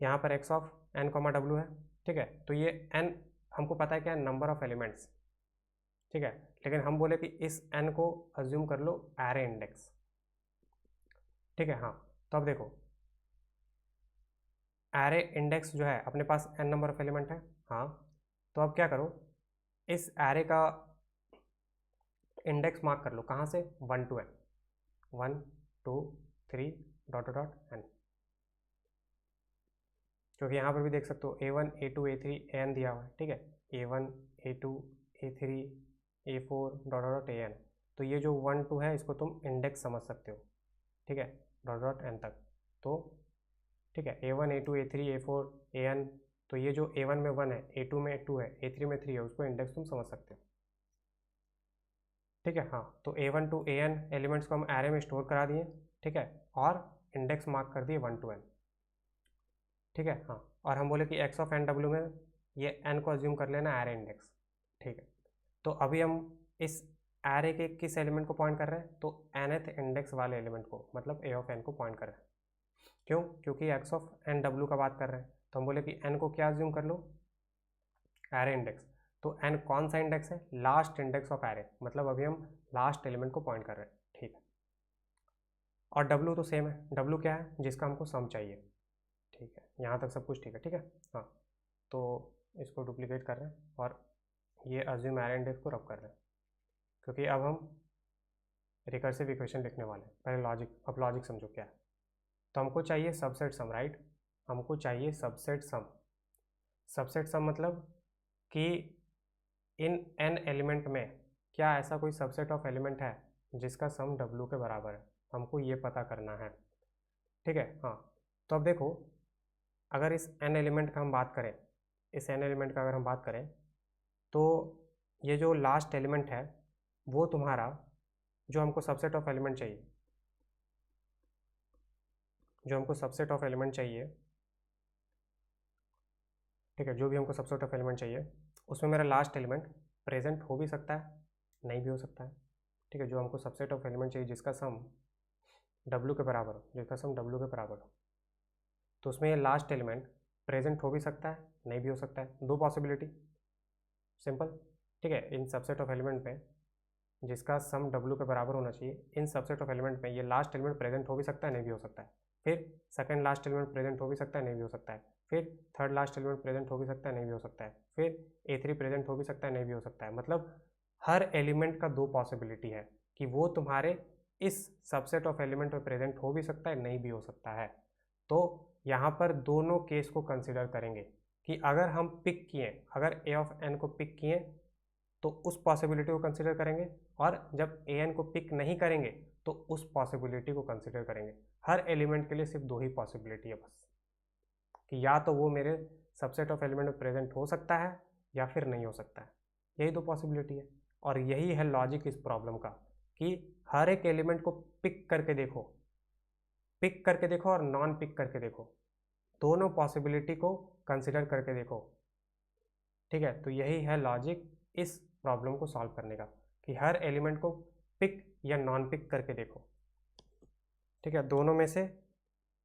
यहाँ पर एक्स ऑफ एन कॉमा डब्ल्यू है, ठीक है। तो ये एन हमको पता है क्या है, नंबर ऑफ एलिमेंट्स, ठीक है। लेकिन हम बोले कि इस एन को अज्यूम कर लो एरे इंडेक्स, ठीक है। हाँ, तो अब देखो एरे इंडेक्स जो है अपने पास एन नंबर ऑफ एलिमेंट है, हाँ। तो अब क्या करो, इस एरे का इंडेक्स मार्क कर लो, कहाँ से, 1 to n, 1 2 3 dot dot N, क्योंकि यहाँ पर भी देख सकते हो a1 a2 a3 an दिया हुआ है, ठीक है। a1 a2 A3 A4 dot dot AN। तो ये जो 1 2 है इसको तुम इंडेक्स समझ सकते हो, ठीक है, डॉट डॉट n तक। तो ठीक है, A1 A2 A3 A4 AN। तो ये जो A1 में 1 है, A2 में 2 है, A3 में 3 है, उसको इंडेक्स तुम समझ सकते हो, ठीक है। हाँ, तो A1 to AN एलिमेंट्स को हम एरे में स्टोर करा दिए, ठीक है, और इंडेक्स मार्क कर दिए 1 to n, ठीक है। हाँ, और हम बोले कि x ऑफ एन डब्ल्यू में ये n को अज्यूम कर लेना एरे इंडेक्स, ठीक है। तो अभी हम इस एरे के किस एलिमेंट को पॉइंट कर रहे हैं, तो nth इंडेक्स वाले एलिमेंट को, मतलब a ऑफ n को पॉइंट कर रहे हैं। क्यों? क्योंकि x ऑफ एन डब्ल्यू का बात कर रहे हैं, तो हम बोले कि n को क्या अज्यूम कर लो, एरे इंडेक्स। तो n कौन सा इंडेक्स है, लास्ट इंडेक्स ऑफ एरे, मतलब अभी हम लास्ट एलिमेंट को पॉइंट कर रहे हैं, ठीक है। और w तो सेम है, w क्या है, जिसका हमको सम चाहिए, ठीक है। यहाँ तक सब कुछ ठीक है, ठीक है। हाँ, तो इसको डुप्लीकेट कर रहे हैं और ये अज्यूम एरे इंडेक्स को रब कर रहे हैं, क्योंकि अब हम रिकर्सिव इक्वेशन लिखने वाले हैं। पहले लॉजिक, अब लॉजिक समझो क्या है। तो हमको चाहिए सबसेट सम, राइट, हमको चाहिए सबसेट सम। सबसेट सम मतलब कि इन n एलिमेंट में क्या ऐसा कोई सबसेट ऑफ एलिमेंट है जिसका सम w के बराबर है, हमको ये पता करना है, ठीक है। हाँ, तो अब देखो, अगर इस n एलिमेंट का हम बात करें, इस n एलिमेंट का अगर हम बात करें, तो ये जो लास्ट एलिमेंट है वो तुम्हारा, जो हमको सबसेट ऑफ एलिमेंट चाहिए, जो हमको सबसेट ऑफ एलिमेंट चाहिए, ठीक है, जो भी हमको सबसेट ऑफ एलिमेंट चाहिए, उसमें मेरा लास्ट एलिमेंट प्रेजेंट हो भी सकता है, नहीं भी हो सकता है, ठीक है। जो हमको सबसेट ऑफ एलिमेंट चाहिए जिसका सम w के बराबर हो, जिसका सम w के बराबर हो, तो उसमें ये लास्ट एलिमेंट प्रेजेंट हो भी सकता है, नहीं भी हो सकता है, दो पॉसिबिलिटी, सिंपल, ठीक है। इन सबसेट ऑफ एलिमेंट में जिसका सम w के बराबर होना चाहिए, इन सबसेट ऑफ एलिमेंट में ये लास्ट एलिमेंट प्रेजेंट हो भी सकता है, नहीं भी हो सकता है, फिर सेकंड लास्ट एलिमेंट प्रेजेंट हो भी सकता है, नहीं भी हो सकता है, फिर थर्ड लास्ट एलिमेंट प्रेजेंट हो भी सकता है, नहीं भी हो सकता है, फिर A3 प्रेजेंट हो भी सकता है, नहीं भी हो सकता है। मतलब हर एलिमेंट का दो पॉसिबिलिटी है कि वो तुम्हारे इस सबसेट ऑफ एलिमेंट में प्रेजेंट हो भी सकता है, नहीं भी हो सकता है। तो यहाँ पर दोनों केस को कंसिडर करेंगे कि अगर हम पिक किए, अगर a ऑफ n को पिक किए तो उस पॉसिबिलिटी को कंसिडर करेंगे, और जब an को पिक नहीं करेंगे तो उस पॉसिबिलिटी को कंसिडर करेंगे। हर एलिमेंट के लिए सिर्फ दो ही पॉसिबिलिटी है बस, कि या तो वो मेरे सबसेट ऑफ एलिमेंट में प्रेजेंट हो सकता है या फिर नहीं हो सकता है, यही दो पॉसिबिलिटी है। और यही है लॉजिक इस प्रॉब्लम का, कि हर एक एलिमेंट को पिक करके देखो, पिक करके देखो और नॉन पिक करके देखो, दोनों पॉसिबिलिटी को कंसिडर करके देखो, ठीक है। तो यही है लॉजिक इस प्रॉब्लम को सॉल्व करने का, कि हर एलिमेंट को पिक या नॉन पिक करके देखो, ठीक है। दोनों में से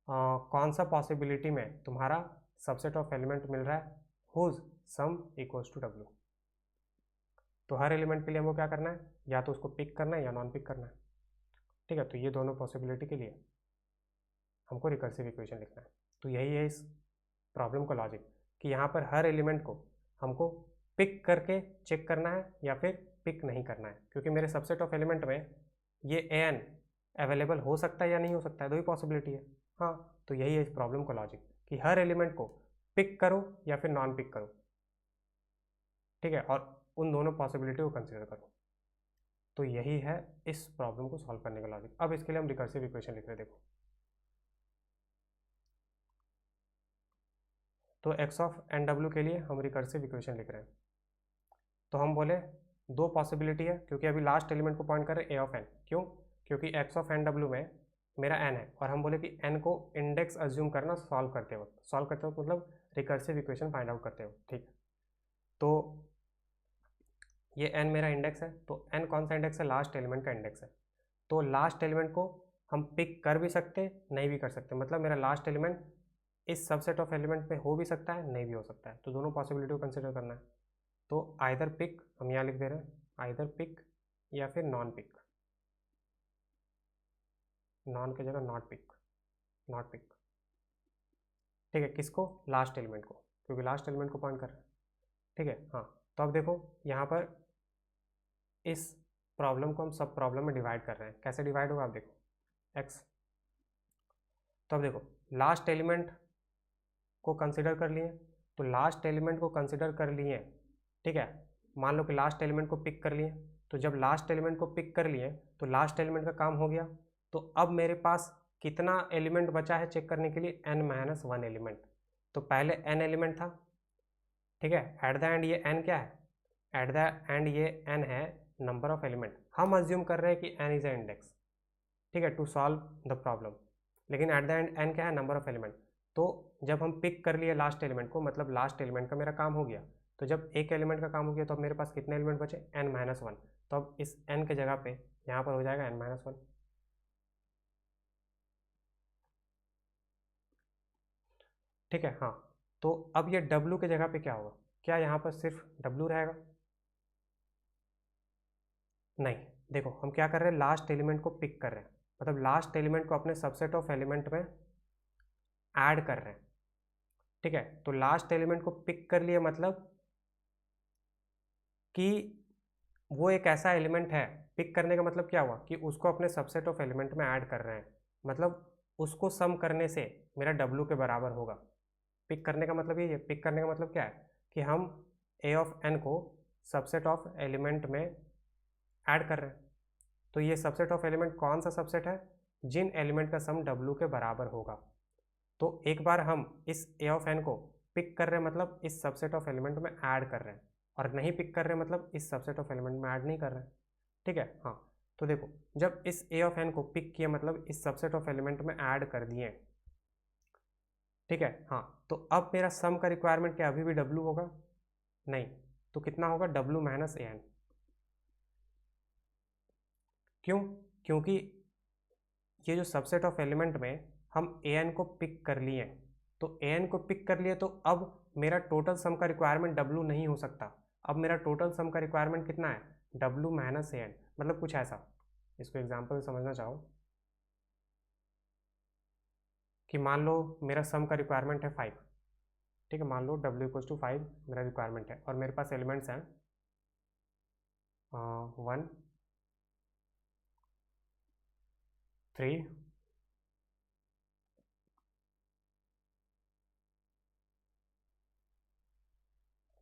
कौन सा पॉसिबिलिटी में तुम्हारा सबसेट ऑफ एलिमेंट मिल रहा है, whose sum equals to w। तो हर एलिमेंट के लिए हमको क्या करना है, या तो उसको पिक करना है या नॉन पिक करना है, ठीक है। तो ये दोनों पॉसिबिलिटी के लिए हमको रिकर्सिव इक्वेशन लिखना है। तो यही है इस प्रॉब्लम का लॉजिक, कि यहाँ पर हर एलिमेंट को हमको पिक करके चेक करना है या फिर पिक नहीं करना है, क्योंकि मेरे सबसेट ऑफ एलिमेंट में ये an अवेलेबल हो सकता है या नहीं हो सकता है, दो ही पॉसिबिलिटी है। हाँ, तो यही है इस प्रॉब्लम का लॉजिक, कि हर एलिमेंट को पिक करो या फिर नॉन पिक करो, ठीक है, और उन दोनों पॉसिबिलिटी को कंसिडर करो। तो यही है इस प्रॉब्लम को सॉल्व करने का लॉजिक। अब इसके लिए हम रिकर्सिव इक्वेशन लिख रहे हैं, देखो। तो x ऑफ एन डब्ल्यू के लिए हम रिकर्सिव इक्वेशन लिख रहे हैं। तो हम बोले दो पॉसिबिलिटी है, क्योंकि अभी लास्ट एलिमेंट को पॉइंट कर रहे हैं a ऑफ n, क्यों, क्योंकि x ऑफ एन डब्ल्यू में मेरा n है, और हम बोले कि n को इंडेक्स अज्यूम करना सॉल्व करते वक्त मतलब रिकर्सिव इक्वेशन फाइंड आउट करते वक्त, ठीक है। तो ये n मेरा इंडेक्स है, तो n कौन सा इंडेक्स है, लास्ट एलिमेंट का इंडेक्स है। तो लास्ट एलिमेंट को हम पिक कर भी सकते, नहीं भी कर सकते, मतलब मेरा लास्ट एलिमेंट इस सबसेट ऑफ एलिमेंट में हो भी सकता है, नहीं भी हो सकता है, तो दोनों पॉसिबिलिटी को कंसिडर करना है। तो आइदर पिक हम यहाँ लिख दे रहे हैं, आइदर पिक या फिर नॉन पिक, नॉन की जगह नॉट पिक, नॉट पिक, ठीक है। किसको, लास्ट एलिमेंट को, क्योंकि लास्ट एलिमेंट को पॉइंट कर रहे हैं, ठीक है। हाँ, तो अब देखो यहाँ पर इस प्रॉब्लम को हम सब प्रॉब्लम में डिवाइड कर रहे हैं, कैसे डिवाइड होगा आप देखो, x। तो अब देखो लास्ट एलिमेंट को कंसिडर कर लिए, तो लास्ट एलिमेंट को कंसिडर कर लिए, ठीक है, मान लो कि लास्ट एलिमेंट को पिक कर लिए, तो जब लास्ट एलिमेंट को पिक कर लिए तो लास्ट एलिमेंट का काम हो गया। तो अब मेरे पास कितना एलिमेंट बचा है चेक करने के लिए, n-1 एलिमेंट। तो पहले n एलिमेंट था, ठीक है, एट द एंड ये n क्या है, एट द एंड ये n है नंबर ऑफ एलिमेंट। हम अज्यूम कर रहे हैं कि n इज ए इंडेक्स, ठीक है, टू सॉल्व द प्रॉब्लम, लेकिन एट द एंड n क्या है, नंबर ऑफ एलिमेंट। तो जब हम पिक कर लिए लास्ट एलिमेंट को, मतलब लास्ट एलिमेंट का मेरा काम हो गया। तो जब एक एलिमेंट का काम हो गया तो अब मेरे पास कितने एलिमेंट बचे, n-1। तो अब इस n के जगह पे यहाँ पर हो जाएगा n-1, ठीक है। हाँ, तो अब ये w के जगह पे क्या होगा, क्या यहाँ पर सिर्फ w रहेगा, नहीं। देखो हम क्या कर रहे हैं, लास्ट एलिमेंट को पिक कर रहे हैं, मतलब लास्ट एलिमेंट को अपने सबसेट ऑफ एलिमेंट में ऐड कर रहे हैं, ठीक है। तो लास्ट एलिमेंट को पिक कर लिए मतलब कि वो एक ऐसा एलिमेंट है, पिक करने का मतलब क्या हुआ कि उसको अपने सबसेट ऑफ एलिमेंट में ऐड कर रहे हैं, मतलब उसको सम करने से मेरा w के बराबर होगा। पिक करने का मतलब ये है, पिक करने का मतलब क्या है कि हम a ऑफ n को सबसेट ऑफ एलिमेंट में ऐड कर रहे हैं। तो ये सबसेट ऑफ एलिमेंट कौन सा सबसेट है, जिन एलिमेंट का सम w के बराबर होगा। तो एक बार हम इस a ऑफ n को पिक कर रहे हैं मतलब इस सबसेट ऑफ एलिमेंट में ऐड कर रहे हैं, और नहीं पिक कर रहे हैं मतलब इस सबसेट ऑफ एलिमेंट में ऐड नहीं कर रहे हैं, ठीक है। हाँ, तो देखो जब इस a ऑफ n को पिक किया मतलब इस सबसेट ऑफ एलिमेंट में ऐड कर दिए, ठीक है। हाँ, तो अब मेरा सम का रिक्वायरमेंट क्या अभी भी w होगा, नहीं, तो कितना होगा w-an। क्यों, क्योंकि ये जो सबसेट ऑफ एलिमेंट में हम an को पिक कर लिए, तो an को पिक कर लिए तो अब मेरा टोटल सम का रिक्वायरमेंट w नहीं हो सकता। अब मेरा टोटल सम का रिक्वायरमेंट कितना है, w-an, मतलब कुछ ऐसा। इसको एग्जांपल समझना चाहो कि मान लो मेरा सम का रिक्वायरमेंट है 5, ठीक है, मान लो w=5 मेरा रिक्वायरमेंट है, और मेरे पास एलिमेंट्स हैं 1 3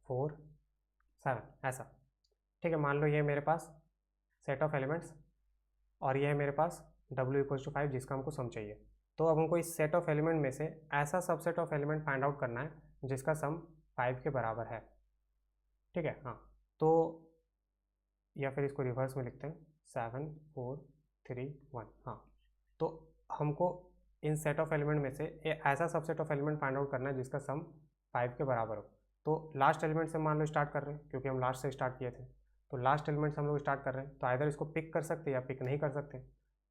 4 7, ऐसा, ठीक है। मान लो ये मेरे पास सेट ऑफ एलिमेंट्स, और ये है मेरे पास w=5 जिसका हमको सम चाहिए। तो अब हमको इस सेट ऑफ एलिमेंट में से ऐसा subset of element find out करना है जिसका सम 5 के बराबर है, ठीक है। हाँ, तो या फिर इसको रिवर्स में लिखते हैं 7 4 3 1। हाँ, तो हमको इन सेट ऑफ एलिमेंट में से ऐसा subset of element find out करना है जिसका सम 5 के बराबर हो। तो लास्ट एलिमेंट से मान लो स्टार्ट कर रहे हैं, क्योंकि हम लास्ट से स्टार्ट किए थे, तो लास्ट एलिमेंट से हम लोग स्टार्ट कर रहे हैं, तो आइदर इसको पिक कर सकते हैं या पिक नहीं कर सकते,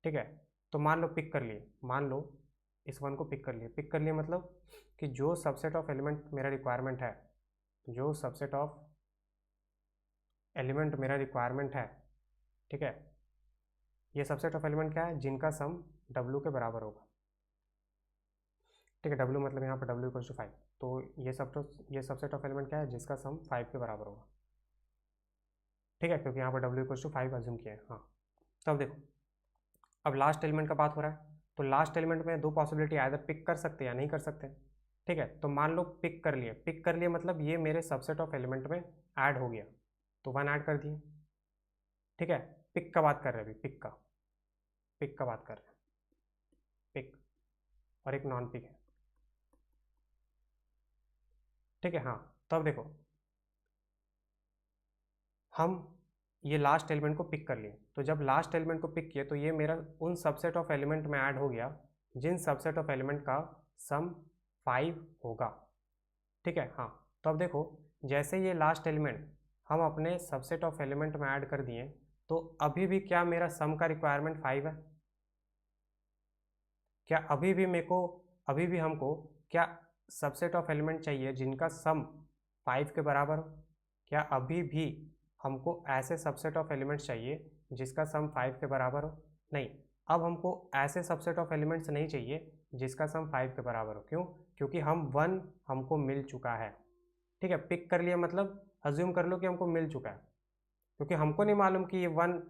ठीक है। तो मान लो पिक कर लिए, मान लो इस 1 को पिक कर लिए, पिक कर लिए मतलब कि जो सबसेट ऑफ एलिमेंट मेरा रिक्वायरमेंट है, जो सबसेट ऑफ एलिमेंट मेरा रिक्वायरमेंट है, ठीक है, ये सबसेट ऑफ एलिमेंट क्या है, जिनका सम w के बराबर होगा, ठीक है। w मतलब यहाँ पर w=5, तो ये सबसेट ऑफ एलिमेंट क्या है, जिसका सम 5 के बराबर होगा, ठीक है, क्योंकि यहाँ पर w=5 अज्यूम किया है। हाँ, तो अब देखो, अब लास्ट एलिमेंट का बात हो रहा है, तो लास्ट एलिमेंट में दो पॉसिबिलिटी, आइदर पिक कर सकते हैं या नहीं कर सकते, ठीक है। तो मान लो पिक कर लिए, पिक कर लिए मतलब ये मेरे सबसेट ऑफ एलिमेंट में ऐड हो गया, तो 1 ऐड कर दिए, ठीक है। पिक का बात कर रहे हैं अभी, पिक का बात कर रहे हैं, पिक, और एक नॉन पिक है, ठीक है। हाँ, तो अब देखो हम ये लास्ट एलिमेंट को पिक कर लिए, तो जब लास्ट एलिमेंट को पिक किए तो ये मेरा उन सबसेट ऑफ एलिमेंट में ऐड हो गया जिन सबसेट ऑफ एलिमेंट का सम 5 होगा, ठीक है। हाँ, तो अब देखो जैसे ये लास्ट एलिमेंट हम अपने सबसेट ऑफ एलिमेंट में ऐड कर दिए, तो अभी भी क्या मेरा सम का रिक्वायरमेंट 5 है, क्या अभी भी हमको क्या सबसेट ऑफ एलिमेंट चाहिए जिनका सम 5 के बराबर हो, क्या अभी भी हमको ऐसे सबसेट ऑफ एलिमेंट्स चाहिए जिसका सम 5 के बराबर हो, नहीं। अब हमको ऐसे सबसेट ऑफ एलिमेंट्स नहीं चाहिए जिसका सम 5 के बराबर हो, क्यों, क्योंकि 1 हमको मिल चुका है, ठीक है। पिक कर लिया मतलब अज्यूम कर लो कि हमको मिल चुका है, क्योंकि हमको नहीं मालूम कि ये 1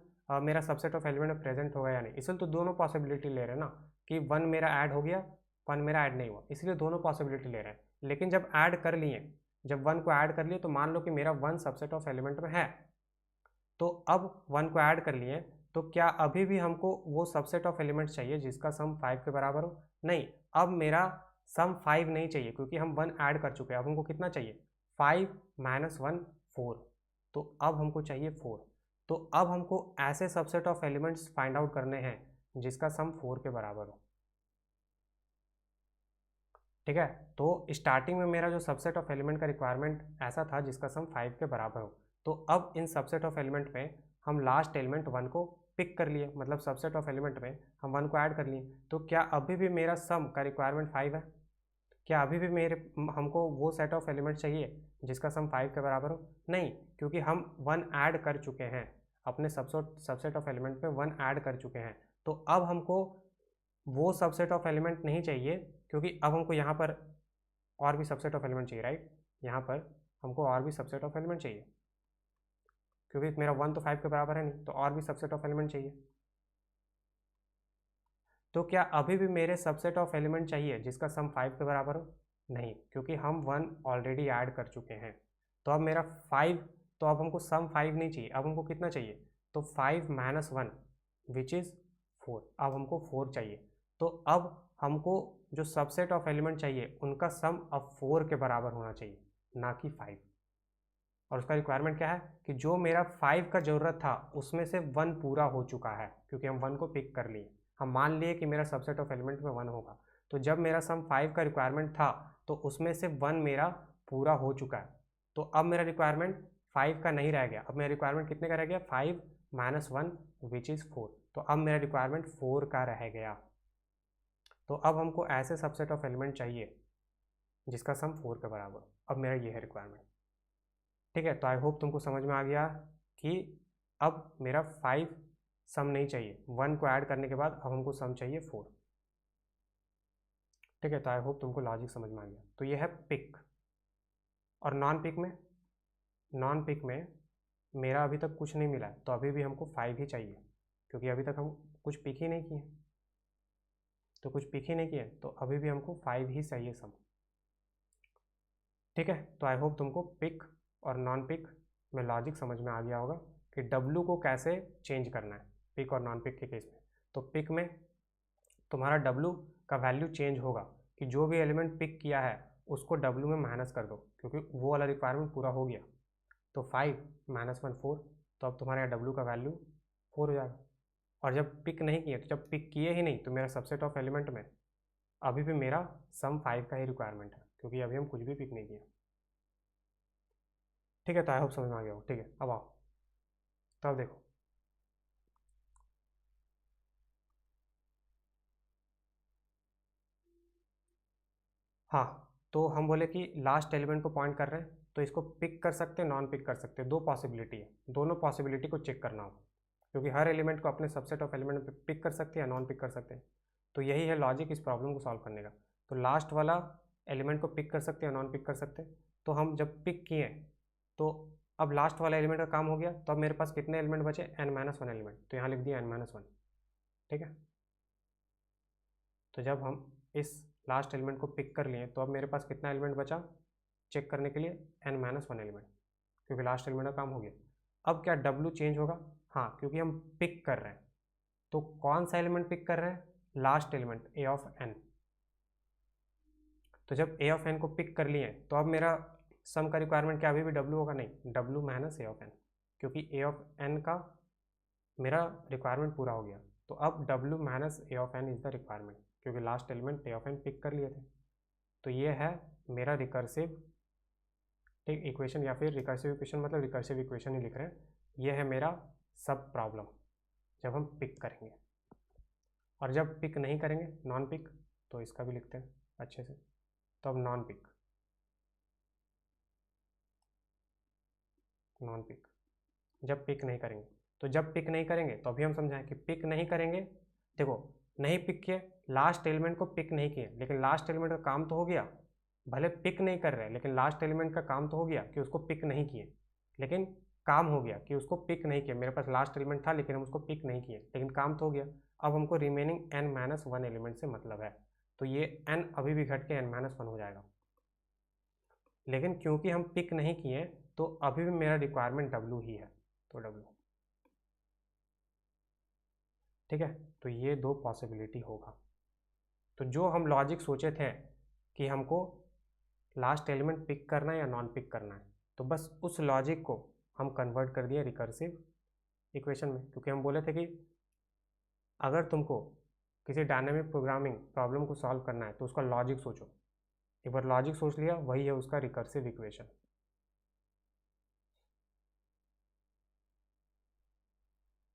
मेरा सबसेट ऑफ एलिमेंट में प्रेजेंट होगा या नहीं, इसलिए तो दोनों पॉसिबिलिटी ले रहे हैं ना, कि 1 मेरा ऐड हो गया, 1 मेरा ऐड नहीं हुआ, इसलिए दोनों पॉसिबिलिटी ले रहे हैं। लेकिन जब ऐड कर लिए, जब 1 को ऐड कर लिए तो मान लो कि मेरा 1 सबसेट ऑफ एलिमेंट में है, तो अब 1 को ऐड कर लिए, तो क्या अभी भी हमको वो सबसेट ऑफ एलिमेंट चाहिए जिसका सम 5 के बराबर हो? नहीं, अब मेरा सम 5 नहीं चाहिए क्योंकि हम 1 ऐड कर चुके हैं। अब हमको कितना चाहिए? 5 माइनस 1 4, तो अब हमको चाहिए 4। तो अब हमको ऐसे subset of elements find out करने हैं जिसका सम 4 के बराबर हो। ठीक है, तो स्टार्टिंग में मेरा जो सबसेट ऑफ एलिमेंट का रिक्वायरमेंट ऐसा था जिसका सम 5 के बराबर हो। तो अब इन सबसेट ऑफ एलिमेंट में हम लास्ट एलिमेंट 1 को पिक कर लिए, मतलब सबसेट ऑफ एलिमेंट में हम 1 को ऐड कर लिए। तो क्या अभी भी मेरा सम का रिक्वायरमेंट 5 है? क्या अभी भी हमको वो सेट ऑफ एलिमेंट चाहिए जिसका सम 5 के बराबर हो? नहीं, क्योंकि हम 1 ऐड कर चुके हैं, अपने सबसेट ऑफ एलिमेंट में 1 ऐड कर चुके हैं। तो अब हमको वो सबसेट ऑफ एलिमेंट नहीं चाहिए, क्योंकि अब हमको यहाँ पर और भी सबसेट ऑफ एलिमेंट चाहिए, राइट? यहाँ पर हमको और भी सबसेट ऑफ एलिमेंट चाहिए, क्योंकि मेरा 1 तो 5 के बराबर है नहीं, तो और भी सबसेट ऑफ एलिमेंट चाहिए। तो क्या अभी भी मेरे सबसेट ऑफ एलिमेंट चाहिए जिसका सम 5 के बराबर हो? नहीं, क्योंकि हम 1 ऑलरेडी ऐड कर चुके हैं। तो अब मेरा 5, तो अब हमको सम 5 नहीं चाहिए, अब हमको कितना चाहिए? तो 5 माइनस 1 विच इज़ 4, अब हमको 4 चाहिए। तो अब हमको जो सबसेट ऑफ एलिमेंट चाहिए उनका सम अब 4 के बराबर होना चाहिए, ना कि 5। और उसका रिक्वायरमेंट क्या है कि जो मेरा 5 का ज़रूरत था उसमें से 1 पूरा हो चुका है, क्योंकि हम 1 को पिक कर लिए। हम मान लिए कि मेरा सबसेट ऑफ एलिमेंट में 1 होगा, तो जब मेरा सम 5 का रिक्वायरमेंट था तो उसमें से 1 मेरा पूरा हो चुका है। तो अब मेरा रिक्वायरमेंट 5 का नहीं रह गया, अब मेरा रिक्वायरमेंट कितने का रह गया? 5 माइनस 1 विच इज़ 4। तो अब मेरा रिक्वायरमेंट 4 का रह गया। तो अब हमको ऐसे सबसेट ऑफ एलिमेंट चाहिए जिसका सम 4 के बराबर। अब मेरा ये है रिक्वायरमेंट। ठीक है, तो आई होप तुमको समझ में आ गया कि अब मेरा 5 सम नहीं चाहिए, 1 को ऐड करने के बाद अब हमको सम चाहिए 4। ठीक है, तो आई होप तुमको लॉजिक समझ में आ गया। तो ये है पिक। और नॉन पिक में मेरा अभी तक कुछ नहीं मिला है, तो अभी भी हमको 5 ही चाहिए, क्योंकि अभी तक हम कुछ पिक ही नहीं किए। तो कुछ पिक ही नहीं किए, तो अभी भी हमको 5 ही चाहिए सम। ठीक है, तो आई होप तुमको पिक और नॉन पिक में लॉजिक समझ में आ गया होगा कि W को कैसे चेंज करना है पिक और नॉन पिक के केस में। तो पिक में तुम्हारा W का वैल्यू चेंज होगा कि जो भी एलिमेंट पिक किया है उसको W में माइनस कर दो, क्योंकि वो वाला रिक्वायरमेंट पूरा हो गया। तो 5 माइनस 1 4, तो अब तुम्हारे यहाँ W का वैल्यू 4 हो जाएगा। और जब पिक नहीं किए, तो जब पिक किए ही नहीं, तो मेरा सबसेट ऑफ एलिमेंट में अभी भी मेरा सम 5 का ही रिक्वायरमेंट है, क्योंकि अभी हम कुछ भी पिक नहीं किए। ठीक है, तो आई होप समझ में आ गया हो। ठीक है, अब आओ, तब देखो। हाँ, तो हम बोले कि लास्ट एलिमेंट को पॉइंट कर रहे हैं, तो इसको पिक कर सकते हैं, नॉन पिक कर सकते हैं। दो पॉसिबिलिटी है, दोनों पॉसिबिलिटी को चेक करना हो, क्योंकि हर एलिमेंट को अपने सबसेट ऑफ एलिमेंट पे पिक कर सकते हैं या नॉन पिक कर सकते हैं। तो यही है लॉजिक इस प्रॉब्लम को सॉल्व करने का। तो लास्ट वाला एलिमेंट को पिक कर सकते हैं, नॉन पिक कर सकते हैं। तो हम जब पिक किए, तो अब लास्ट वाला एलिमेंट का काम हो गया, तो अब मेरे पास कितने एलिमेंट बचे? n-1 एलिमेंट, तो यहाँ लिख दिया n-1। ठीक है, तो जब हम इस लास्ट एलिमेंट को पिक कर लिए, तो अब मेरे पास कितना एलिमेंट बचा चेक करने के लिए? n-1 एलिमेंट, क्योंकि लास्ट एलिमेंट का काम हो गया। अब क्या W चेंज होगा? हाँ, क्योंकि हम पिक कर रहे हैं। तो कौन सा एलिमेंट पिक कर रहे हैं? Last element a of n। तो जब a ऑफ n को पिक कर लिए, तो अब मेरा सम का रिक्वायरमेंट क्या अभी भी W होगा? नहीं, W minus a of n, क्योंकि a ऑफ n का मेरा रिक्वायरमेंट पूरा हो गया। तो अब W minus a of n is the requirement, क्योंकि last element a of n pick कर लिए थे। तो ये है मेरा रिकर्सिव इक्वेशन, या फिर रिकर्सिव इक्वेशन मतलब रिकर्सिव इक्वेशन ही लिख रहे हैं। ये है मेरा सब प्रॉब्लम जब हम पिक करेंगे। और जब पिक नहीं करेंगे, नॉन पिक, तो इसका भी लिखते हैं अच्छे से। तो अब नॉन पिक जब पिक नहीं करेंगे, तो जब पिक नहीं करेंगे तो अभी हम समझाएं कि पिक नहीं करेंगे। देखो, नहीं पिक किए, लास्ट एलिमेंट को पिक नहीं किए, लेकिन लास्ट एलिमेंट का काम तो हो गया। भले पिक नहीं कर रहे, लेकिन लास्ट एलिमेंट का काम तो हो गया कि उसको पिक नहीं किए, लेकिन काम हो गया कि उसको पिक नहीं किया। मेरे पास लास्ट एलिमेंट था लेकिन हम उसको पिक नहीं किए, लेकिन काम तो हो गया। अब हमको रिमेनिंग n-1 एलिमेंट से मतलब है, तो ये n अभी भी घट के n-1 हो जाएगा। लेकिन क्योंकि हम पिक नहीं किए तो अभी भी मेरा रिक्वायरमेंट W ही है, तो W। ठीक है, तो ये दो पॉसिबिलिटी होगा। तो जो हम लॉजिक सोचे थे कि हमको लास्ट एलिमेंट पिक करना है या नॉन पिक करना है, तो बस उस लॉजिक को हम कन्वर्ट कर दिए रिकर्सिव इक्वेशन में। क्योंकि हम बोले थे कि अगर तुमको किसी डायनेमिक प्रोग्रामिंग प्रॉब्लम को सॉल्व करना है तो उसका लॉजिक सोचो। एक बार लॉजिक सोच लिया, वही है उसका रिकर्सिव इक्वेशन।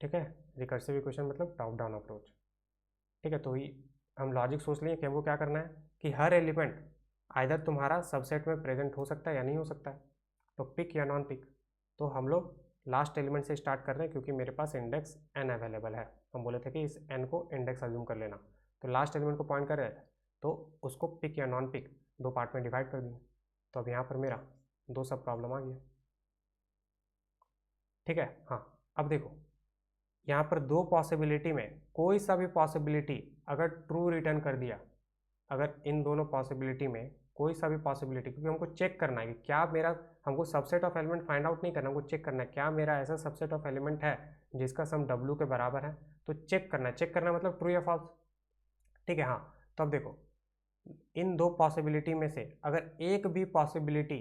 ठीक है, रिकर्सिव इक्वेशन मतलब टॉप डाउन अप्रोच। ठीक है, तो ही हम लॉजिक सोच लिए कि हमको क्या करना है कि हर एलिमेंट आइदर तुम्हारा सबसेट में प्रेजेंट हो सकता है या नहीं हो सकता है, तो पिक या नॉन पिक। तो हम लोग लास्ट एलिमेंट से स्टार्ट कर रहे हैं क्योंकि मेरे पास इंडेक्स n अवेलेबल है। हम बोले थे कि इस n को इंडेक्स अज्यूम कर लेना, तो लास्ट एलिमेंट को पॉइंट कर रहे हैं, तो उसको पिक या नॉन पिक दो पार्ट में डिवाइड कर दिए। तो अब यहाँ पर मेरा दो सब प्रॉब्लम आ गया। ठीक है, हाँ, अब देखो यहाँ पर दो पॉसिबिलिटी में कोई सा भी पॉसिबिलिटी अगर ट्रू रिटर्न कर दिया, अगर इन दोनों पॉसिबिलिटी में कोई सा भी पॉसिबिलिटी, क्योंकि हमको चेक करना है कि क्या मेरा, हमको subset of element find out नहीं करना, हमको चेक करना है क्या मेरा ऐसा सबसेट ऑफ एलिमेंट है जिसका सम W के बराबर है। तो चेक करना है, चेक करना मतलब ट्रू या फॉल्स। ठीक है, हाँ, तो अब देखो इन दो पॉसिबिलिटी में से अगर एक भी पॉसिबिलिटी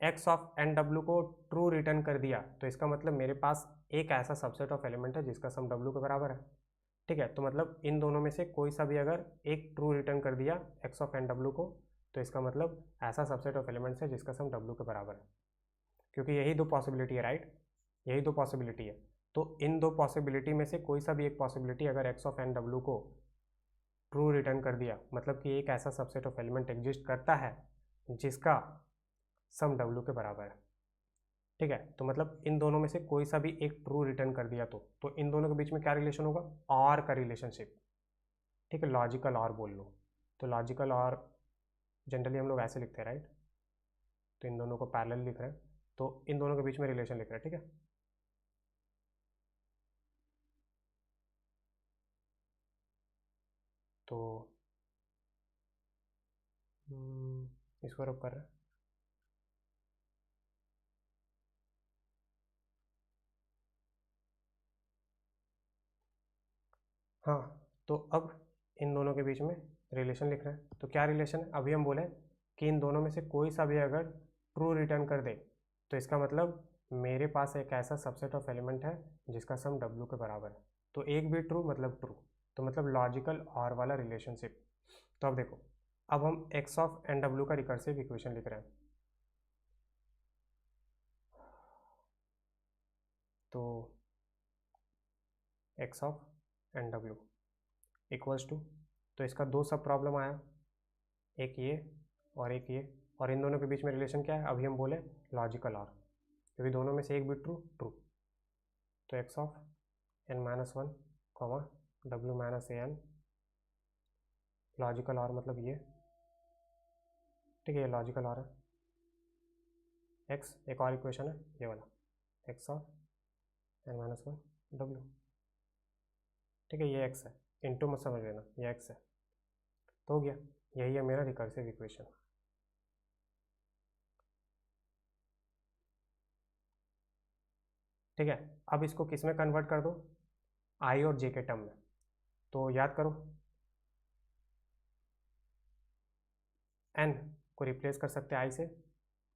एक्स ऑफ एन डब्ल्यू को ट्रू रिटर्न कर दिया तो इसका मतलब मेरे पास एक ऐसा सबसेट ऑफ एलिमेंट है जिसका सम W के बराबर है। ठीक है, तो मतलब इन दोनों में से कोई सा भी अगर एक ट्रू रिटर्न कर दिया एक्स ऑफ एन डब्ल्यू को, तो इसका मतलब ऐसा सबसेट ऑफ एलिमेंट्स है जिसका सम W के बराबर है। क्योंकि यही दो पॉसिबिलिटी है, राइट, यही दो पॉसिबिलिटी है। तो इन दो पॉसिबिलिटी में से कोई सा भी एक पॉसिबिलिटी अगर एक्स ऑफ एन डब्ल्यू को ट्रू रिटर्न कर दिया, मतलब कि एक ऐसा सबसेट ऑफ एलिमेंट एग्जिस्ट करता है जिसका सम W के बराबर है। ठीक है, तो मतलब इन दोनों में से कोई सा भी एक ट्रू रिटर्न कर दिया तो इन दोनों के बीच में क्या रिलेशन होगा, और का रिलेशनशिप। ठीक है, लॉजिकल और बोल लो, तो लॉजिकल और जनरली हम लोग ऐसे लिखते हैं, राइट, तो इन दोनों को पैरेलल लिख रहे हैं, तो इन दोनों के बीच में रिलेशन लिख रहे हैं। ठीक है, तो इसको रब कर रहे हैं। हाँ, तो अब इन दोनों के बीच में रिलेशन लिख रहे हैं, तो क्या रिलेशन है, अभी हम बोले कि इन दोनों में से कोई सा भी अगर ट्रू रिटर्न कर दे तो इसका मतलब मेरे पास एक ऐसा सबसेट ऑफ एलिमेंट है जिसका सम W के बराबर है। तो एक भी ट्रू मतलब ट्रू, तो मतलब लॉजिकल और वाला रिलेशनशिप। तो अब देखो, अब हम एक्स ऑफ एन डब्ल्यू का रिकर्सिव इक्वेशन लिख रहे हैं। तो एक्स ऑफ एन डब्ल्यू इक्वल्स टू, तो इसका दो सब प्रॉब्लम आया, एक ये और एक ये, और इन दोनों के बीच में रिलेशन क्या है, अभी हम बोले लॉजिकल और, क्योंकि दोनों में से एक भी ट्रू ट्रू। तो x of n minus one comma डब्ल्यू माइनस ए एन, लॉजिकल और मतलब ये। ठीक है, ये लॉजिकल और है। एक्स, एक और इक्वेशन है ये वाला, x of n minus one डब्ल्यू। ठीक है, ये एक्स है, इनटू मत समझ लेना, ये एक्स है। तो हो गया, यही है मेरा रिकर्सिव इक्वेशन। ठीक है, अब इसको किस में कन्वर्ट कर दो, आई और जे के टर्म में। तो याद करो, एन को रिप्लेस कर सकते आई से,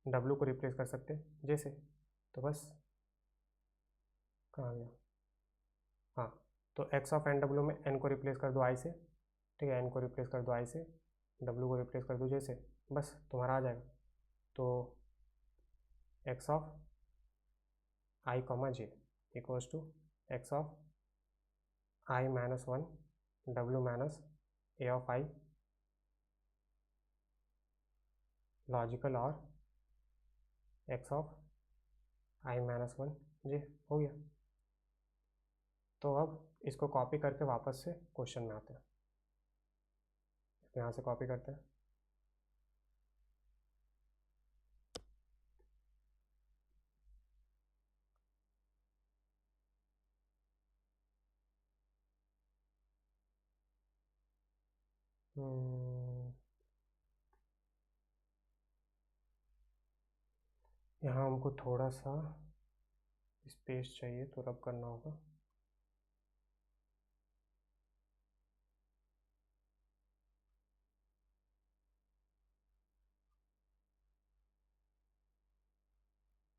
डब्ल्यू को रिप्लेस कर सकते जे से, तो बस कहाँ गया, हाँ, तो एक्स ऑफ एन डब्ल्यू में एन को रिप्लेस कर दो आई से। ठीक है, एन को रिप्लेस कर दो आई से, डब्ल्यू को रिप्लेस कर दो जे से, बस तुम्हारा आ जाएगा। तो x of i comma j equals to x of i minus one डब्ल्यू minus a of i, logical or x of i minus one j, हो गया। तो अब इसको कॉपी करके वापस से क्वेश्चन में आते हैं, यहाँ से कॉपी करते हैं। यहाँ हमको थोड़ा सा स्पेस चाहिए तो रब करना होगा।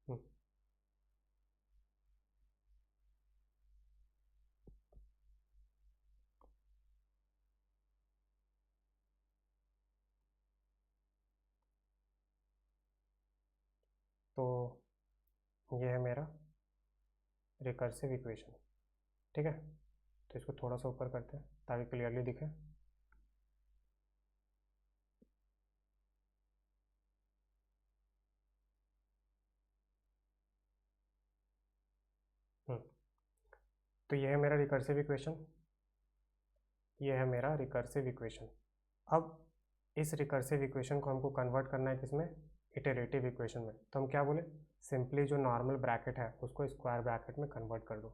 हम्म, तो ये है मेरा रिकर्सिव इक्वेशन। ठीक है, तो इसको थोड़ा सा ऊपर करते हैं ताकि क्लियरली दिखे। हम्म, तो ये है मेरा रिकर्सिव इक्वेशन, ये है मेरा रिकर्सिव इक्वेशन। अब इस रिकर्सिव इक्वेशन को हमको कन्वर्ट करना है किसमें, इटरेटिव इक्वेशन में। तो हम क्या बोले, सिंपली जो नॉर्मल ब्रैकेट है उसको स्क्वायर ब्रैकेट में कन्वर्ट कर दो।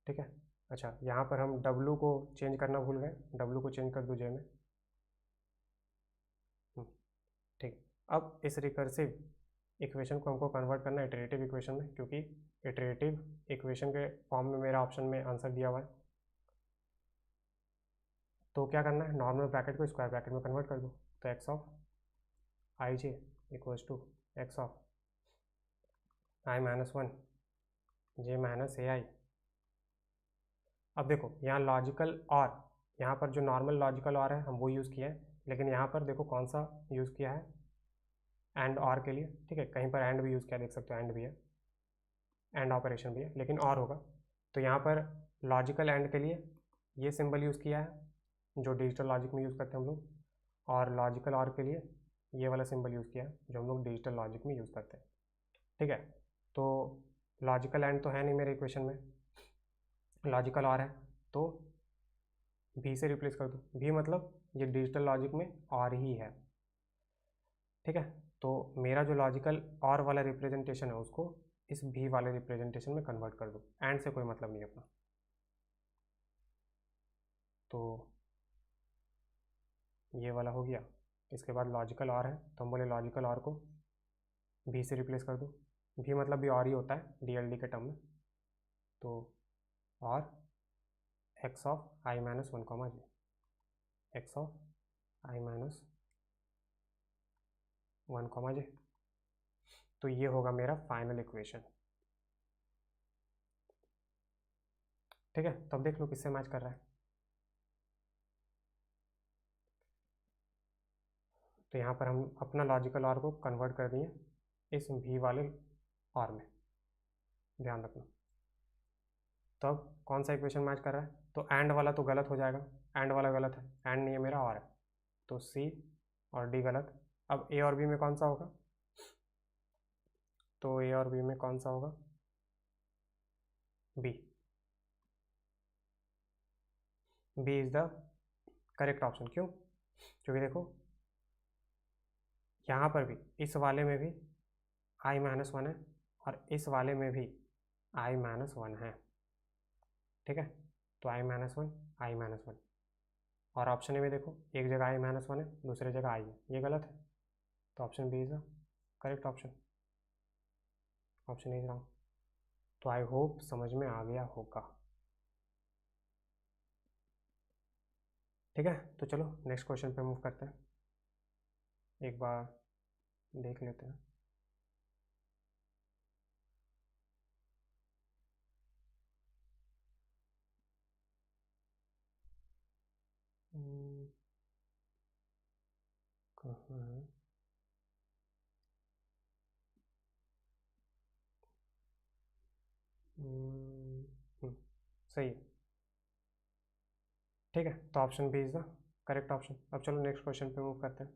ठीक है, अच्छा यहाँ पर हम W को चेंज करना भूल गए, W को चेंज कर दो J में। ठीक, अब इस रिकर्सिव इक्वेशन को हमको कन्वर्ट करना है इटरेटिव इक्वेशन में, क्योंकि इटरेटिव इक्वेशन के फॉर्म में मेरा ऑप्शन में आंसर दिया हुआ है। तो क्या करना है, नॉर्मल ब्रैकेट को स्क्वायर ब्रैकेट में कन्वर्ट कर दो। तो x of i j equals to x of i minus one j minus a i. अब देखो यहाँ लॉजिकल और, यहाँ पर जो नॉर्मल लॉजिकल और है हम वो यूज़ किए हैं, लेकिन यहाँ पर देखो कौन सा यूज़ किया है, एंड और के लिए। ठीक है, कहीं पर एंड भी यूज़ किया, देख सकते हो एंड भी है, एंड ऑपरेशन भी है, लेकिन और होगा। तो यहाँ पर लॉजिकल एंड के लिए ये सिंबल यूज़ किया है जो डिजिटल लॉजिक में यूज़ करते हैं हम लोग, और लॉजिकल और के लिए ये वाला सिंबल यूज़ किया है जो हम लोग डिजिटल लॉजिक में यूज़ करते हैं। ठीक है, तो लॉजिकल एंड तो है नहीं मेरे इक्वेशन में, लॉजिकल और है, तो भी से रिप्लेस कर दो। भी मतलब ये डिजिटल लॉजिक में और ही है। ठीक है, तो मेरा जो लॉजिकल और वाला रिप्रेजेंटेशन है उसको इस भी वाले रिप्रेजेंटेशन में कन्वर्ट कर दो, एंड से कोई मतलब नहीं अपना। तो ये वाला हो गया, इसके बाद लॉजिकल और है तो हम बोले लॉजिकल और को भी से रिप्लेस कर दो। भी मतलब भी और ही होता है डीएलडी के टर्म में। तो और x of i minus one comma j, x of i minus one comma j. तो ये होगा मेरा फाइनल इक्वेशन। ठीक है, तो अब देख लो किससे मैच कर रहा है। तो यहाँ पर हम अपना लॉजिकल और को कन्वर्ट कर दिए इस भी वाले और में, ध्यान रखना। तो अब कौन सा इक्वेशन मैच कर रहा है, तो एंड वाला तो गलत हो जाएगा, एंड वाला गलत है, एंड नहीं है मेरा और है, तो सी और डी गलत। अब ए और बी में कौन सा होगा, तो ए और बी में कौन सा होगा, B. B is the correct option. क्यों, क्योंकि देखो यहाँ पर भी इस वाले में भी आई माइनस वन है और इस वाले में भी आई माइनस वन है। ठीक है, तो आई माइनस वन, आई माइनस वन, और ऑप्शन ए में देखो एक जगह आई माइनस वन है, दूसरी जगह आई है, ये गलत है। तो option B is the correct option, option is wrong. तो आई होप समझ में आ गया होगा। ठीक है, तो चलो नेक्स्ट क्वेश्चन पे मूव करते हैं, एक बार देख लेते हैं। कहाँ है, सही है। ठीक है, तो option B is the correct option. अब चलो नेक्स्ट क्वेश्चन पे मूव करते हैं।